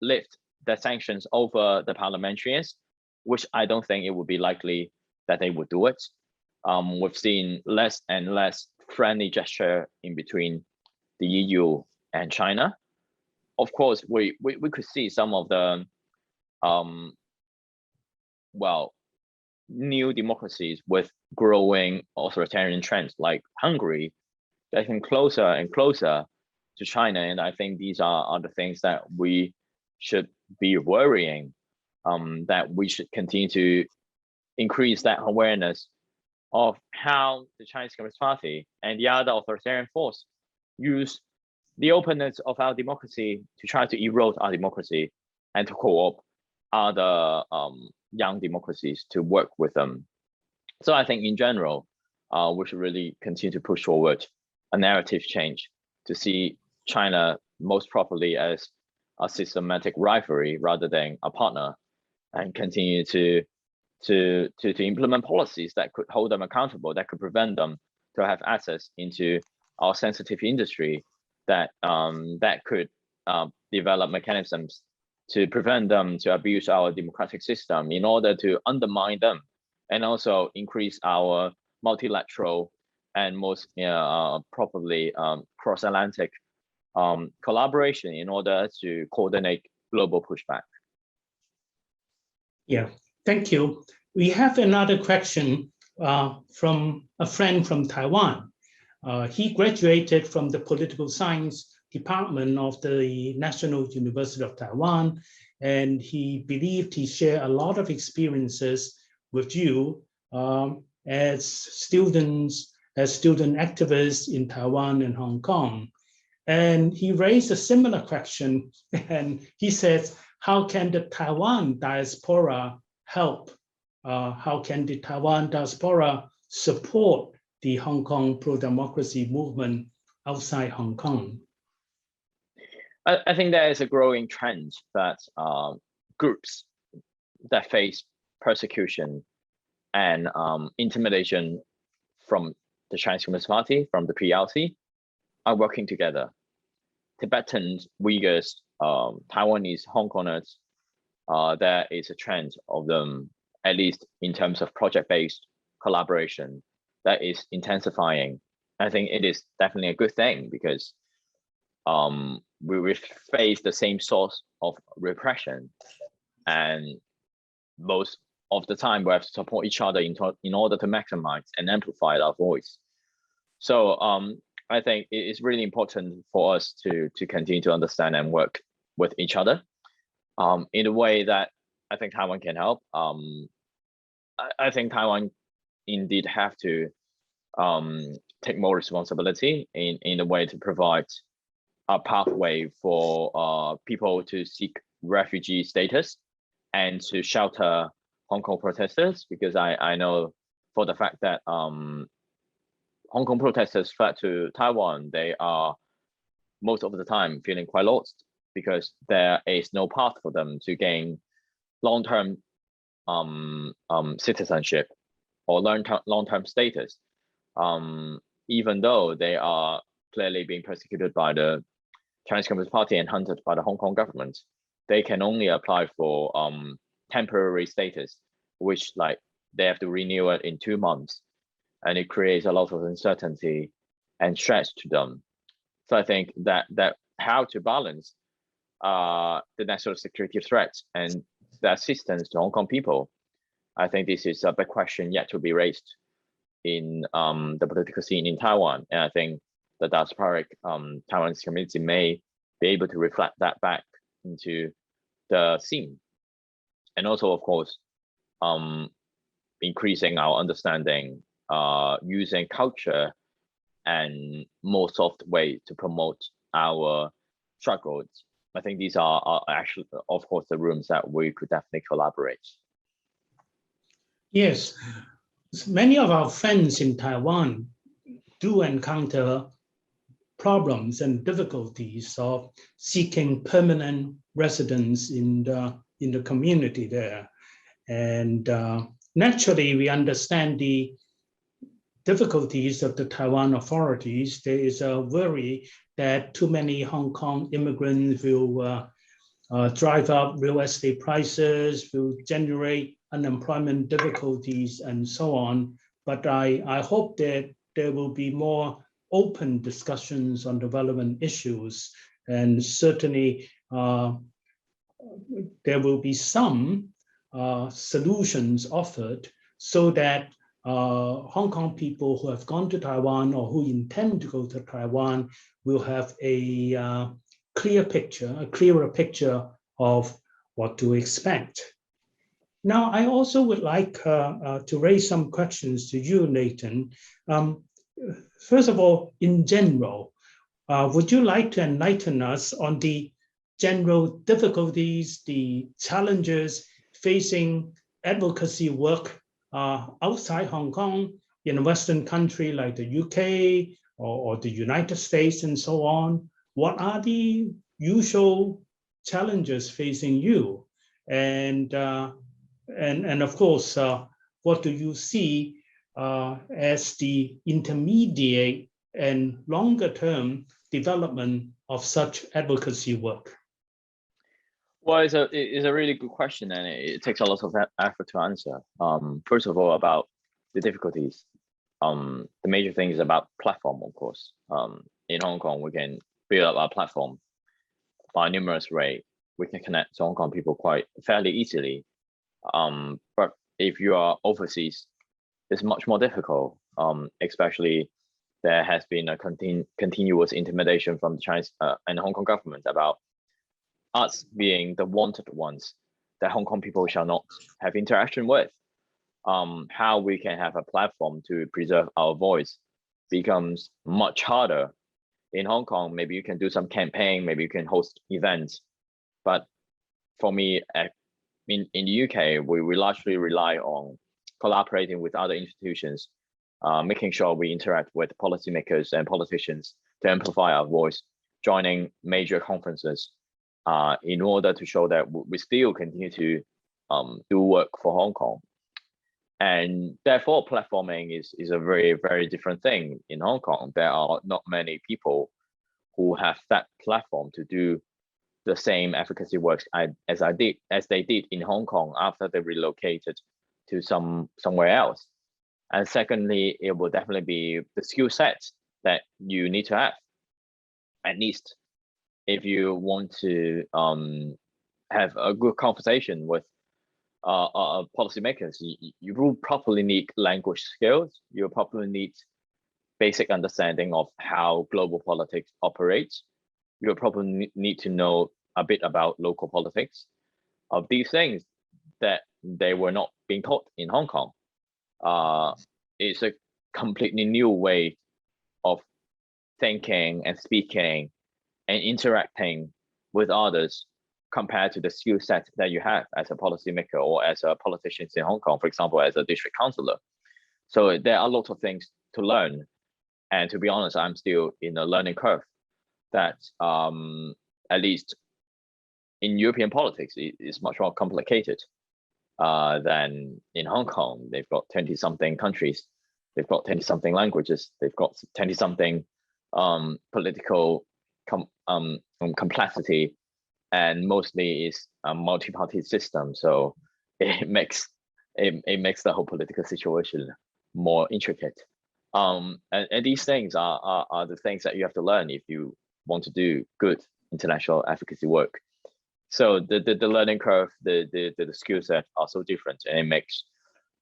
lift the sanctions over the parliamentarians, which I don't think it would be likely that they would do it. We've seen less and less friendly gesture in between the EU and China. Of course, we could see some of the new democracies with growing authoritarian trends, like Hungary, getting closer and closer to China. And I think these are the things that we should be worrying, that we should continue to increase that awareness of how the Chinese Communist Party and the other authoritarian force use the openness of our democracy to try to erode our democracy and to co-opt other young democracies to work with them. So I think in general, we should really continue to push forward a narrative change to see China most properly as a systematic rivalry rather than a partner, and continue to implement policies that could hold them accountable, that could prevent them to have access into our sensitive industry, that could develop mechanisms to prevent them to abuse our democratic system in order to undermine them, and also increase our multilateral and most properly cross-Atlantic collaboration in order to coordinate global pushback. Yeah, thank you. We have another question from a friend from Taiwan. He graduated from the political science department of the National University of Taiwan, and he believed he shared a lot of experiences with you as student activists in Taiwan and Hong Kong. And he raised a similar question, and he says, how can the Taiwan diaspora help? How can the Taiwan diaspora support the Hong Kong pro-democracy movement outside Hong Kong? I think there is a growing trend that groups that face persecution and intimidation from the Chinese Communist Party, from the PRC, are working together. Tibetans, Uyghurs, Taiwanese, Hong Kongers, there is a trend of them, at least in terms of project-based collaboration, that is intensifying. I think it is definitely a good thing, because we face the same source of repression, and most of the time we have to support each other in order to maximize and amplify our voice. So I think it is really important for us to continue to understand and work with each other in a way that I think Taiwan can help. I think Taiwan indeed have to take more responsibility in a way to provide a pathway for people to seek refugee status and to shelter Hong Kong protesters, because I know for the fact that Hong Kong protesters fled to Taiwan, they are most of the time feeling quite lost, because there is no path for them to gain long-term citizenship or long-term status, even though they are clearly being persecuted by the Chinese Communist Party and hunted by the Hong Kong government. They can only apply for temporary status, which they have to renew it in 2 months, and it creates a lot of uncertainty and stress to them. So I think that how to balance the national security threats and the assistance to Hong Kong people, I think this is a big question yet to be raised in the political scene in Taiwan. And I think the diasporic Taiwanese community may be able to reflect that back into the scene. And also, of course, increasing our understanding, using culture and more soft way to promote our struggles I think these are actually, of course, the rooms that we could definitely collaborate. Yes, many of our friends in Taiwan do encounter problems and difficulties of seeking permanent residence in the community there. And naturally, we understand the difficulties of the Taiwan authorities. There is a worry that too many Hong Kong immigrants will drive up real estate prices, will generate unemployment difficulties, and so on. But I hope that there will be more open discussions on the relevant issues, and certainly there will be some solutions offered so that Hong Kong people who have gone to Taiwan or who intend to go to Taiwan will have a clearer picture of what to expect. Now, I also would like to raise some questions to you, Nathan. First of all, in general, would you like to enlighten us on the general difficulties, the challenges facing advocacy work outside Hong Kong in a Western country like the UK or the United States and so on? What are the usual challenges facing you? And of course, what do you see as the intermediate and longer term development of such advocacy work? Well, it's a really good question, and it takes a lot of effort to answer. First of all, about the difficulties. The major thing is about platform, of course. In Hong Kong, we can build up our platform by numerous ways. We can connect to Hong Kong people quite fairly easily. But if you are overseas, it's much more difficult, especially there has been a continuous intimidation from the Chinese and Hong Kong government about us being the wanted ones that Hong Kong people shall not have interaction with. How we can have a platform to preserve our voice becomes much harder. In Hong Kong, maybe you can do some campaign, maybe you can host events. But for me, in the UK, we largely rely on collaborating with other institutions, making sure we interact with policymakers and politicians to amplify our voice, joining major conferences in order to show that we still continue to do work for Hong Kong. And therefore, platforming is a very, very different thing in Hong Kong. There are not many people who have that platform to do the same advocacy work as they did in Hong Kong after they relocated to somewhere else. And secondly, it will definitely be the skill set that you need to have, at least if you want to have a good conversation with policymakers. You will probably need language skills. You probably need basic understanding of how global politics operates. You'll probably need to know a bit about local politics. Of these things that they were not being taught in Hong Kong. It's a completely new way of thinking and speaking and interacting with others compared to the skill set that you have as a policymaker or as a politician in Hong Kong, for example, as a district councillor. So there are a lot of things to learn. And to be honest, I'm still in a learning curve that at least in European politics, it's much more complicated than in Hong Kong. They've got 20-something countries. They've got 20-something languages. They've got 20-something political complexity, and mostly is a multi-party system. So it makes the whole political situation more intricate. And these things are the things that you have to learn if you want to do good international advocacy work. So the learning curve, the skill set are so different, and it makes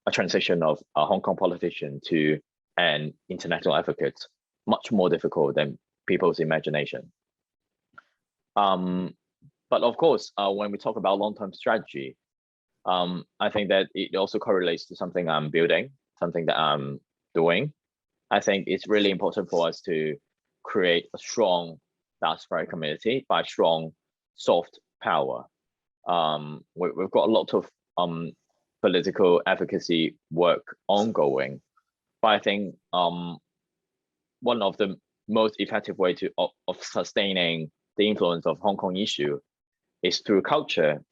a transition of a Hong Kong politician to an international advocate much more difficult than people's imagination. But of course, when we talk about long-term strategy, I think that it also correlates to something I'm building, something that I'm doing. I think it's really important for us to create a strong diaspora community. By strong, soft power. We've got a lot of political advocacy work ongoing, but I think one of the most effective way of sustaining the influence of Hong Kong issue is through culture,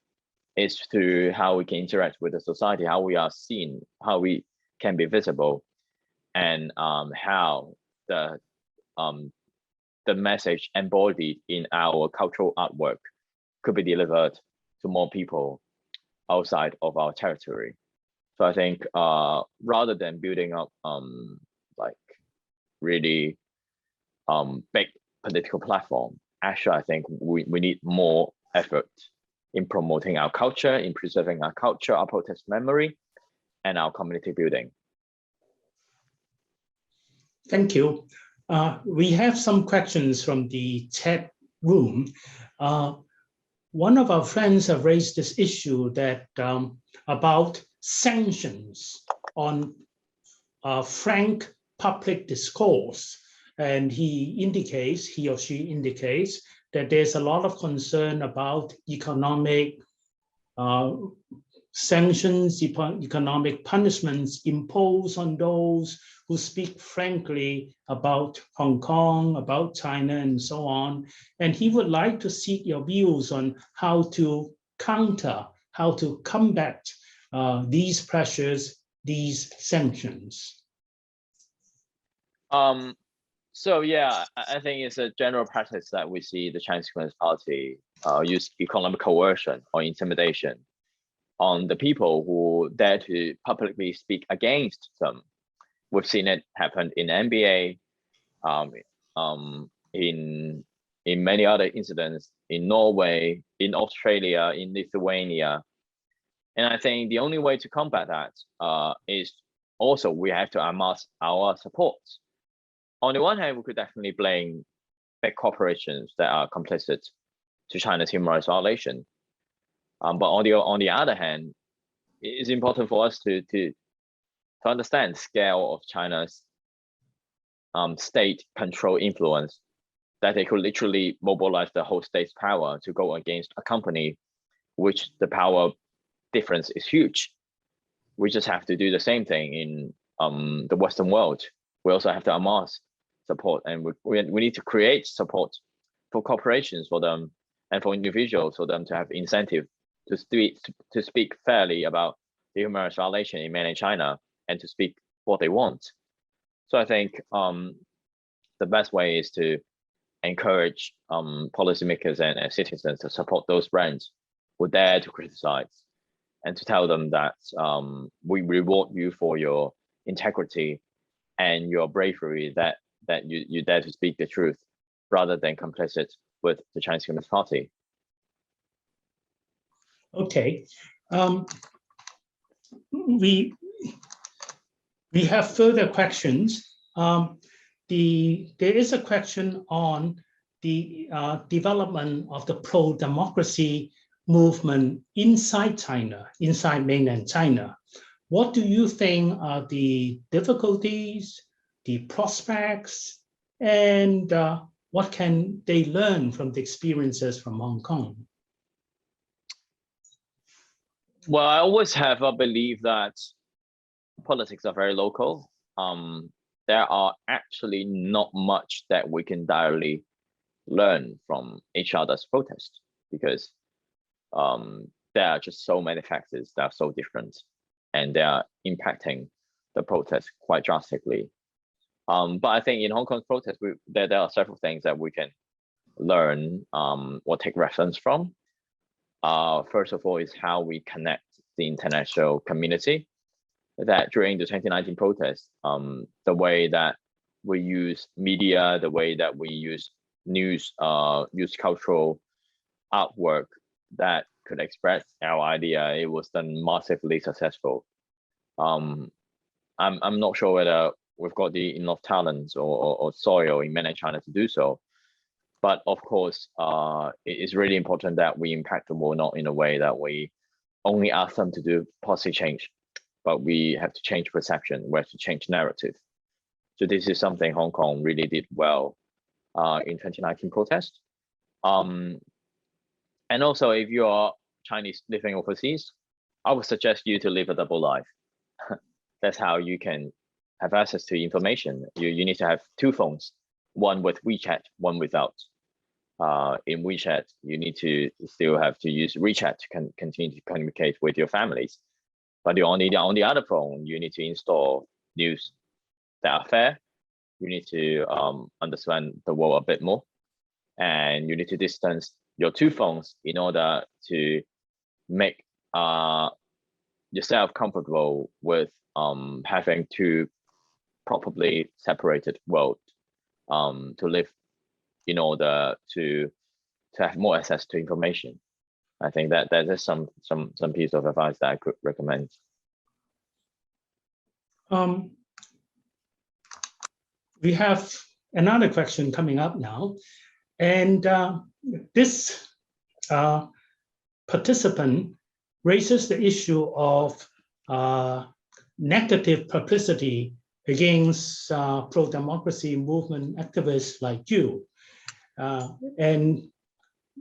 is through how we can interact with the society, how we are seen, how we can be visible, and how the message embodied in our cultural artwork could be delivered to more people outside of our territory. So I think rather than building up like really big political platform, actually I think we need more effort in promoting our culture, in preserving our culture, our protest memory, and our community building. Thank you. We have some questions from the chat room. One of our friends have raised this issue that about sanctions on frank public discourse. And he or she indicates that there's a lot of concern about economic sanctions, economic punishments imposed on those who speak frankly about Hong Kong, about China, and so on. And he would like to seek your views on how to counter, how to combat these pressures, these sanctions. So yeah, I think it's a general practice that we see the Chinese Communist Party use economic coercion or intimidation on the people who dare to publicly speak against them. We've seen it happen in NBA, in many other incidents, in Norway, in Australia, in Lithuania. And I think the only way to combat that is also we have to amass our support. On the one hand, we could definitely blame big corporations that are complicit to China's human rights violation. But on the other hand, it's important for us to understand the scale of China's state control influence, that they could literally mobilize the whole state's power to go against a company which the power difference is huge. We just have to do the same thing in the Western world. We also have to amass support, and we need to create support for corporations, for them, and for individuals, for them to have incentive to speak fairly about the human rights violation in mainland China and to speak what they want. So I think the best way is to encourage policymakers and citizens to support those brands who dare to criticize, and to tell them that we reward you for your integrity and your bravery, that you dare to speak the truth rather than complicit with the Chinese Communist Party. Okay. We have further questions. There is a question on the development of the pro-democracy movement inside China, inside mainland China. What do you think are the difficulties, the prospects, and what can they learn from the experiences from Hong Kong? Well, I always have a belief that politics are very local. There are actually not much that we can directly learn from each other's protests, because there are just so many factors that are so different, and they are impacting the protest quite drastically. But I think in Hong Kong's protest, there are several things that we can learn or take reference from. First of all is how we connect the international community. That during the 2019 protests, the way that we use media, the way that we use news, use cultural artwork that could express our idea, it was done massively successful. I'm not sure whether we've got the enough talents or soil in mainland China to do so. But of course, it is really important that we impact the world, not in a way that we only ask them to do policy change, but we have to change perception, we have to change narrative. So this is something Hong Kong really did well in 2019 protest. And also, if you are Chinese living overseas, I would suggest you to live a double life. That's how you can have access to information. You need to have two phones, one with WeChat, one without. In WeChat, you need to still have to use WeChat to continue to communicate with your families. But on the other phone, you need to install news that are fair. You need to understand the world a bit more. And you need to distance your two phones in order to make yourself comfortable with having two properly separated worlds to live in order to have more access to information. I think that is some piece of advice that I could recommend. We have another question coming up now, and this participant raises the issue of negative publicity against pro-democracy movement activists like you. And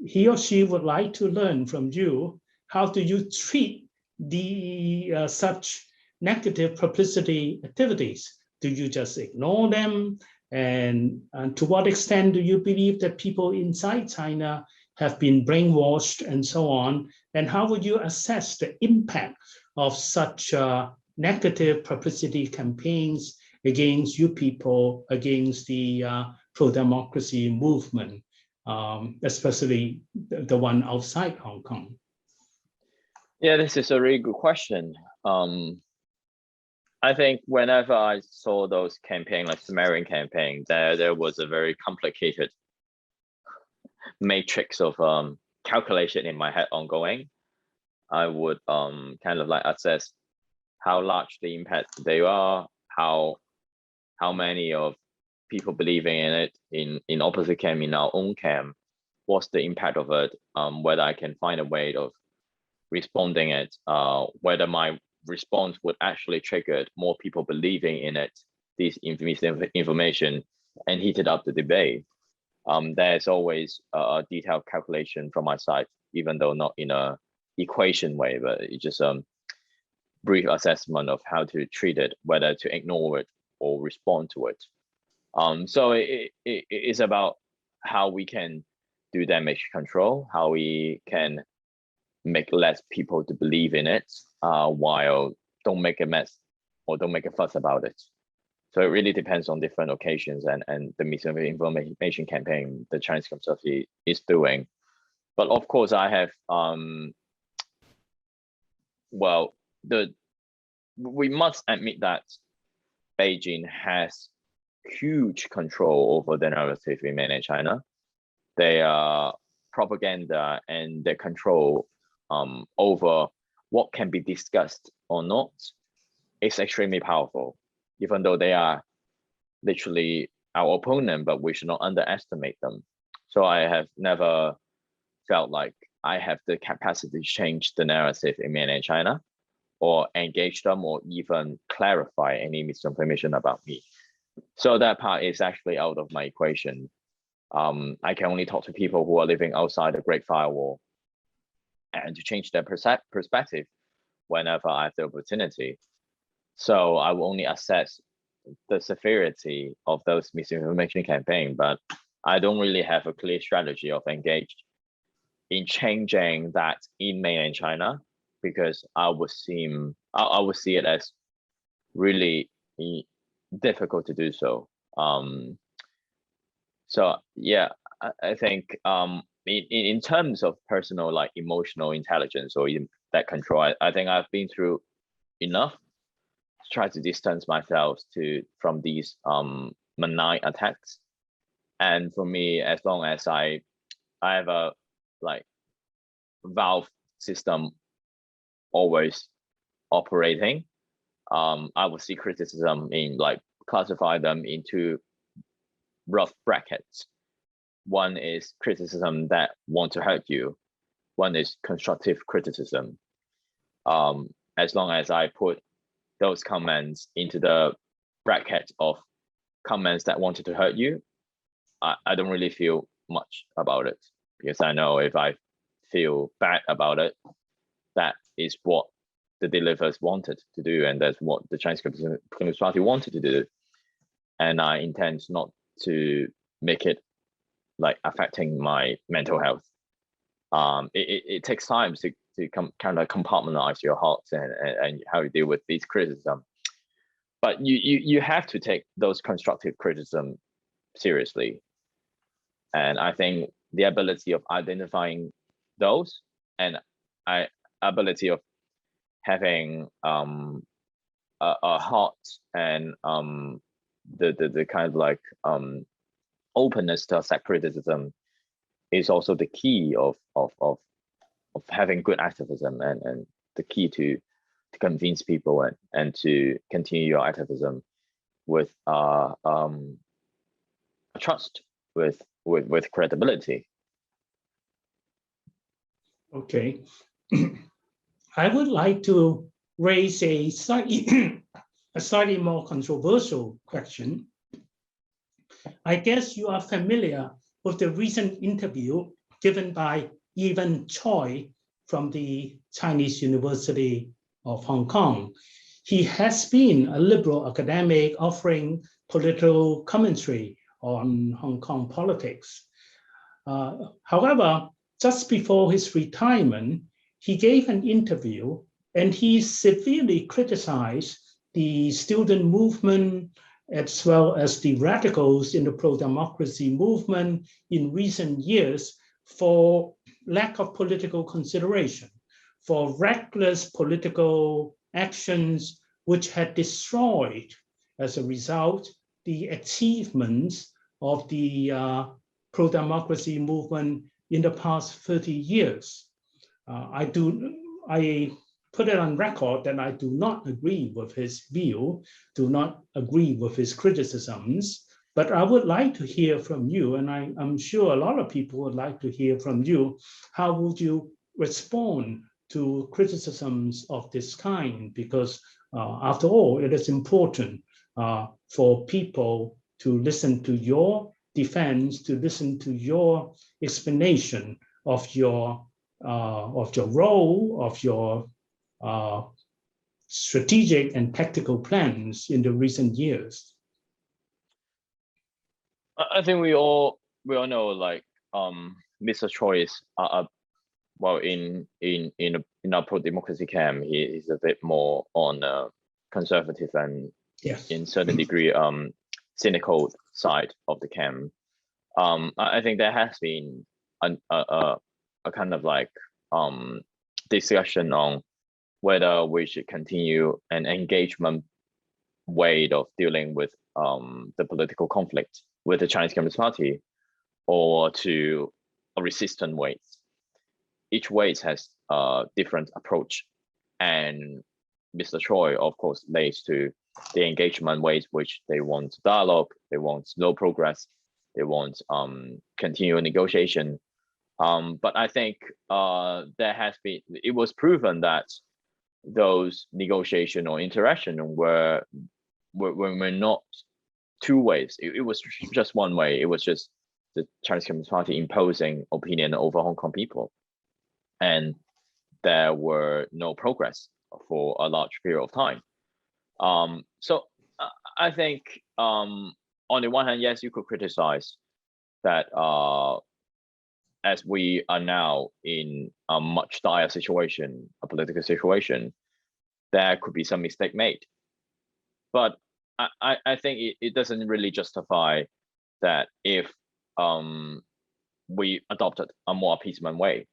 he or she would like to learn from you, how do you treat the such negative publicity activities? Do you just ignore them? And to what extent do you believe that people inside China have been brainwashed and so on? And how would you assess the impact of such negative publicity campaigns against you people, against the pro-democracy movement, especially the one outside Hong Kong? Yeah, this is a really good question. I think whenever I saw those campaigns, like Sumerian campaign, there was a very complicated matrix of calculation in my head ongoing. I would kind of like assess how large the impact they are, how many of people believing in it in opposite camp, in our own camp, what's the impact of it, whether I can find a way of responding it, whether my response would actually trigger more people believing in it, this information, and heated up the debate. There's always a detailed calculation from my side, even though not in a equation way, but it's just a brief assessment of how to treat it, whether to ignore it or respond to it. So it is about how we can do damage control, how we can make less people to believe in it, while don't make a mess or don't make a fuss about it. So it really depends on different occasions and the misinformation campaign the Chinese conservative is doing. But of course, I have we must admit that Beijing has huge control over the narrative in mainland China. Their propaganda and their control over what can be discussed or not is extremely powerful, even though they are literally our opponent, but we should not underestimate them. So I have never felt like I have the capacity to change the narrative in mainland China or engage them or even clarify any misinformation about me. So that part is actually out of my equation. I can only talk to people who are living outside the Great Firewall and to change their perspective whenever I have the opportunity. So I will only assess the severity of those misinformation campaigns, but I don't really have a clear strategy of engaged in changing that in mainland China, because I would see it as really difficult to do so. So yeah, I think in terms of personal, like emotional intelligence or even that control, I think I've been through enough to try to distance myself from these benign attacks. And for me, as long as I have a like valve system always operating, I will see criticism in like classify them into rough brackets. One is criticism that want to hurt you. One is constructive criticism. As long as I put those comments into the bracket of comments that wanted to hurt you, I don't really feel much about it, because I know if I feel bad about it. That is what the deliverers wanted to do, and that's what the Chinese Communist Party wanted to do. And I intend not to make it like affecting my mental health. It takes time to kind of compartmentalize your hearts and how you deal with these criticism. But you have to take those constructive criticism seriously. And I think the ability of identifying those and ability of having a heart and the kind of like openness to accept criticism is also the key of having good activism, and the key to convince people and to continue your activism with trust, with credibility. Okay. I would like to raise a slightly more controversial question. I guess you are familiar with the recent interview given by Evan Choi from the Chinese University of Hong Kong. He has been a liberal academic offering political commentary on Hong Kong politics. However, just before his retirement, he gave an interview and he severely criticized the student movement as well as the radicals in the pro-democracy movement in recent years for lack of political consideration, for reckless political actions which had destroyed, as a result, the achievements of the pro-democracy movement in the past 30 years. I put it on record that I do not agree with his view, do not agree with his criticisms, but I would like to hear from you, and I'm sure a lot of people would like to hear from you. How would you respond to criticisms of this kind? Because after all, it is important for people to listen to your defense, to listen to your explanation of your role, of your strategic and tactical plans in the recent years. I think we all know, like, Mr. Choi is well, in our pro-democracy camp, he is a bit more on conservative and, yes, in certain degree cynical side of the camp. I think there has been a kind of like discussion on whether we should continue an engagement way of dealing with the political conflict with the Chinese Communist Party, or to a resistant ways. Each way has a different approach, and Mr. Choi, of course, lays to the engagement ways, which they want dialogue, they want slow progress, they want continual negotiation. But I think it was proven that those negotiation or interaction were not two ways. It was just one way. It was just the Chinese Communist Party imposing opinion over Hong Kong people, and there were no progress for a large period of time. So I think on the one hand, yes, you could criticize that as we are now in a much dire situation, a political situation, there could be some mistake made. But I think it doesn't really justify that if we adopted a more appeasement way,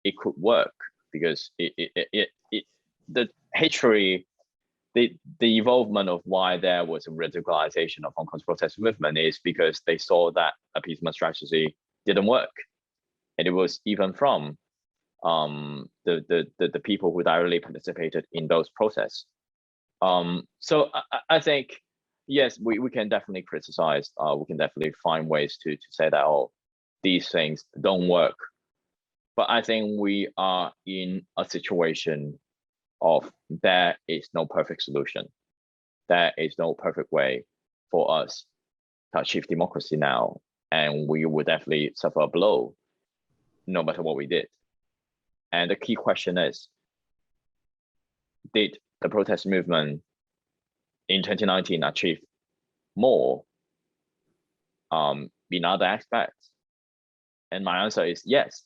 it could work, because the history, the evolvement of why there was a radicalization of Hong Kong's protest movement is because they saw that appeasement strategy didn't work. And it was even from the people who directly participated in those protests. So I think, yes, we can definitely criticize, we can definitely find ways to say that, oh, these things don't work. But I think we are in a situation of there is no perfect solution. There is no perfect way for us to achieve democracy now. And we would definitely suffer a blow no matter what we did. And the key question is, did the protest movement in 2019 achieve more in other aspects? And my answer is yes.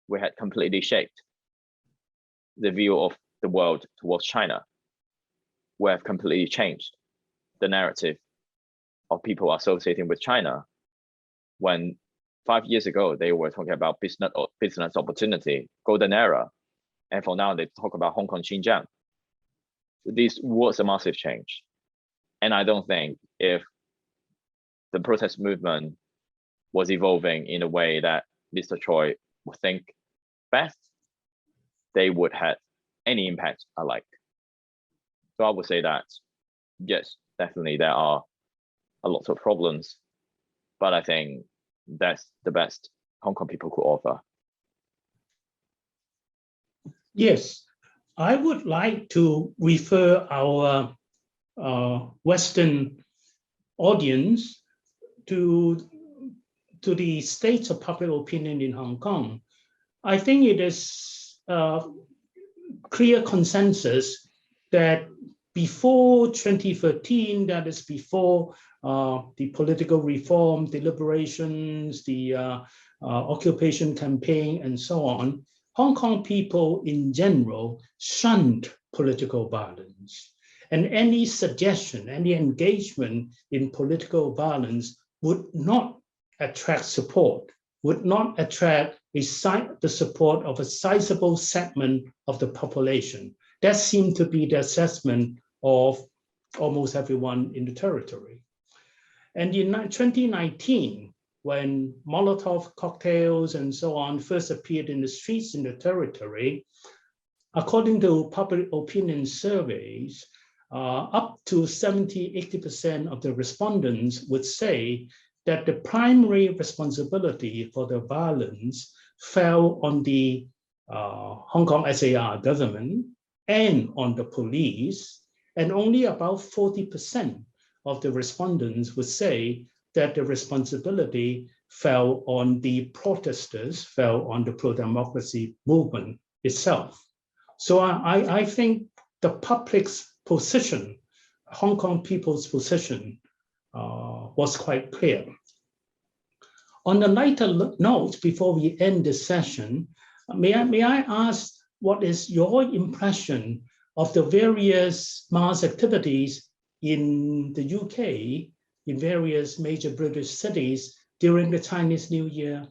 We had completely shaped the view of the world towards China. We have completely changed the narrative of people associating with China. When 5 years ago, they were talking about business opportunity, golden era. And for now, they talk about Hong Kong, Xinjiang. This was a massive change. And I don't think if the protest movement was evolving in a way that Mr. Choi would think best, they would have any impact alike. So I would say that, yes, definitely there are a lot of problems, but I think that's the best Hong Kong people could offer. Yes, I would like to refer our Western audience to the state of popular opinion in Hong Kong. I think it is clear consensus that before 2013, that is before the political reform, deliberations, the occupation campaign, and so on, Hong Kong people in general shunned political violence. And any suggestion, any engagement in political violence would not attract support, would not attract the support of a sizable segment of the population. That seemed to be the assessment of almost everyone in the territory. And in 2019, when Molotov cocktails and so on first appeared in the streets in the territory, according to public opinion surveys, up to 70–80% of the respondents would say that the primary responsibility for the violence fell on the Hong Kong SAR government and on the police, and only about 40% of the respondents would say that the responsibility fell on the protesters, fell on the pro-democracy movement itself. So I think the public's position, Hong Kong people's position, was quite clear. On a lighter note, before we end this session, may I ask what is your impression of the various mass activities in the UK, in various major British cities during the Chinese New Year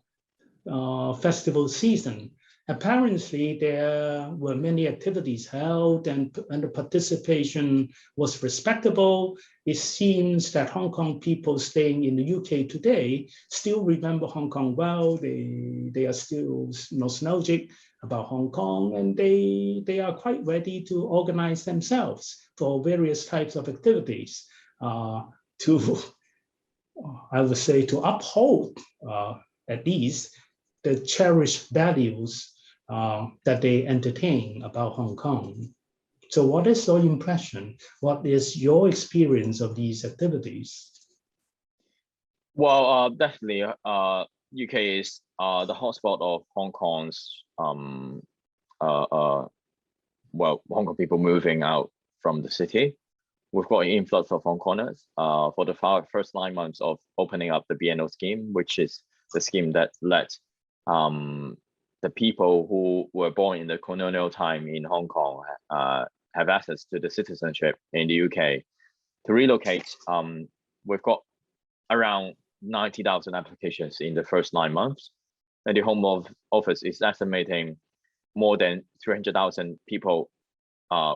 festival season? Apparently, there were many activities held and the participation was respectable. It seems that Hong Kong people staying in the UK today still remember Hong Kong well. They are still nostalgic about Hong Kong, and they are quite ready to organize themselves for various types of activities to, I would say, to uphold at least the cherished values that they entertain about Hong Kong. So what is your impression? What is your experience of these activities? Well, definitely, UK is the hotspot of Hong Kong's, Hong Kong people moving out from the city. We've got an influx of Hong Kongers for the first 9 months of opening up the BNO scheme, which is the scheme that let the people who were born in the colonial time in Hong Kong have access to the citizenship in the UK to relocate. We've got around 90,000 applications in the first 9 months, and the Home Office is estimating more than 300,000 people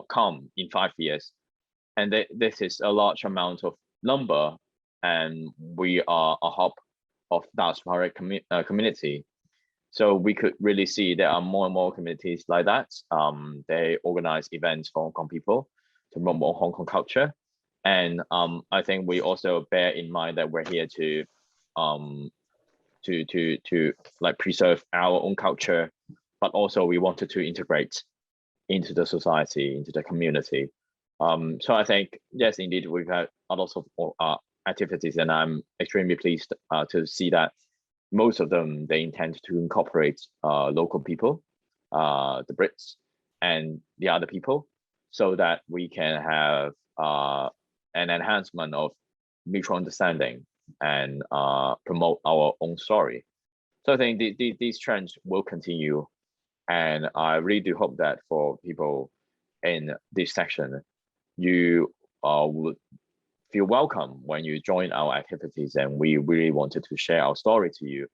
come in 5 years. And this is a large amount of number, and we are a hub of diasporic community. So we could really see there are more and more communities like that. They organize events for Hong Kong people to promote Hong Kong culture. And I think we also bear in mind that we're here to like preserve our own culture, but also we wanted to integrate into the society, into the community. So I think, yes, indeed, we've had a lot of activities, and I'm extremely pleased to see that most of them, they intend to incorporate local people the Brits and the other people, so that we can have an enhancement of mutual understanding and promote our own story. So I think these trends will continue, and I really do hope that for people in this section, you would feel welcome when you join our activities, and we really wanted to share our story to you.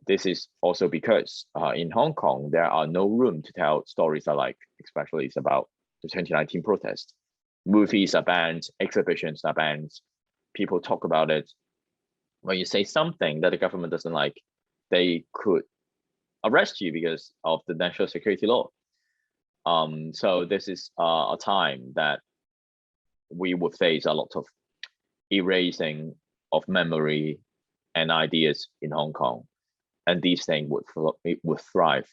This is also because in Hong Kong, there are no room to tell stories alike, especially it's about the 2019 protest. Movies are banned, exhibitions are banned, people talk about it. When you say something that the government doesn't like, they could arrest you because of the national security law. So this is a time that we would face a lot of erasing of memory and ideas in Hong Kong, and these things would thrive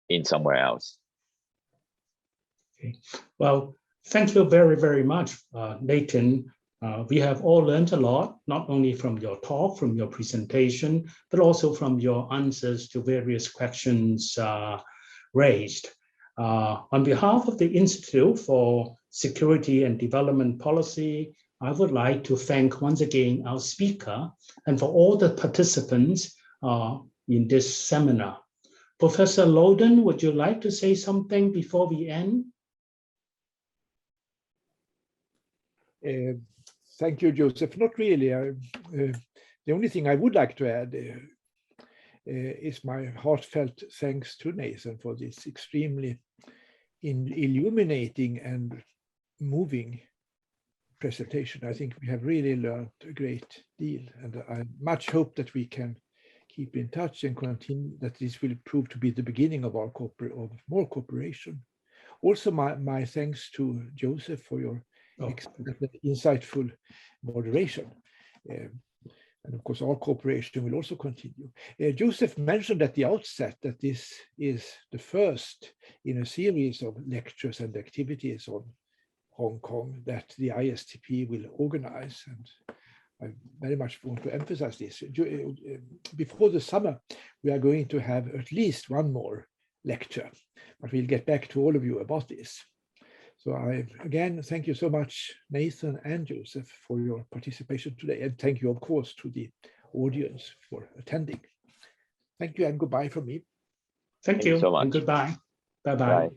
in somewhere else. Okay. Well, thank you very, very much, Nathan. We have all learned a lot, not only from your talk, from your presentation, but also from your answers to various questions raised. On behalf of the Institute for Security and Development Policy, I would like to thank once again our speaker and for all the participants in this seminar. Professor Loden, would you like to say something before we end? Thank you, Joseph. Not really. The only thing I would like to add is my heartfelt thanks to Nathan for this extremely illuminating and moving presentation. I think we have really learned a great deal, and I much hope that we can keep in touch and continue, that this will prove to be the beginning of our more cooperation. Also, my thanks to Joseph for your insightful moderation. And of course, our cooperation will also continue. Joseph mentioned at the outset that this is the first in a series of lectures and activities on Hong Kong that the ISTP will organize. And I very much want to emphasize this. Before the summer, we are going to have at least one more lecture, but we'll get back to all of you about this. So again, thank you so much, Nathan and Joseph, for your participation today. And thank you, of course, to the audience for attending. Thank you and goodbye from me. Thank you so much. And goodbye. Bye-bye. Bye.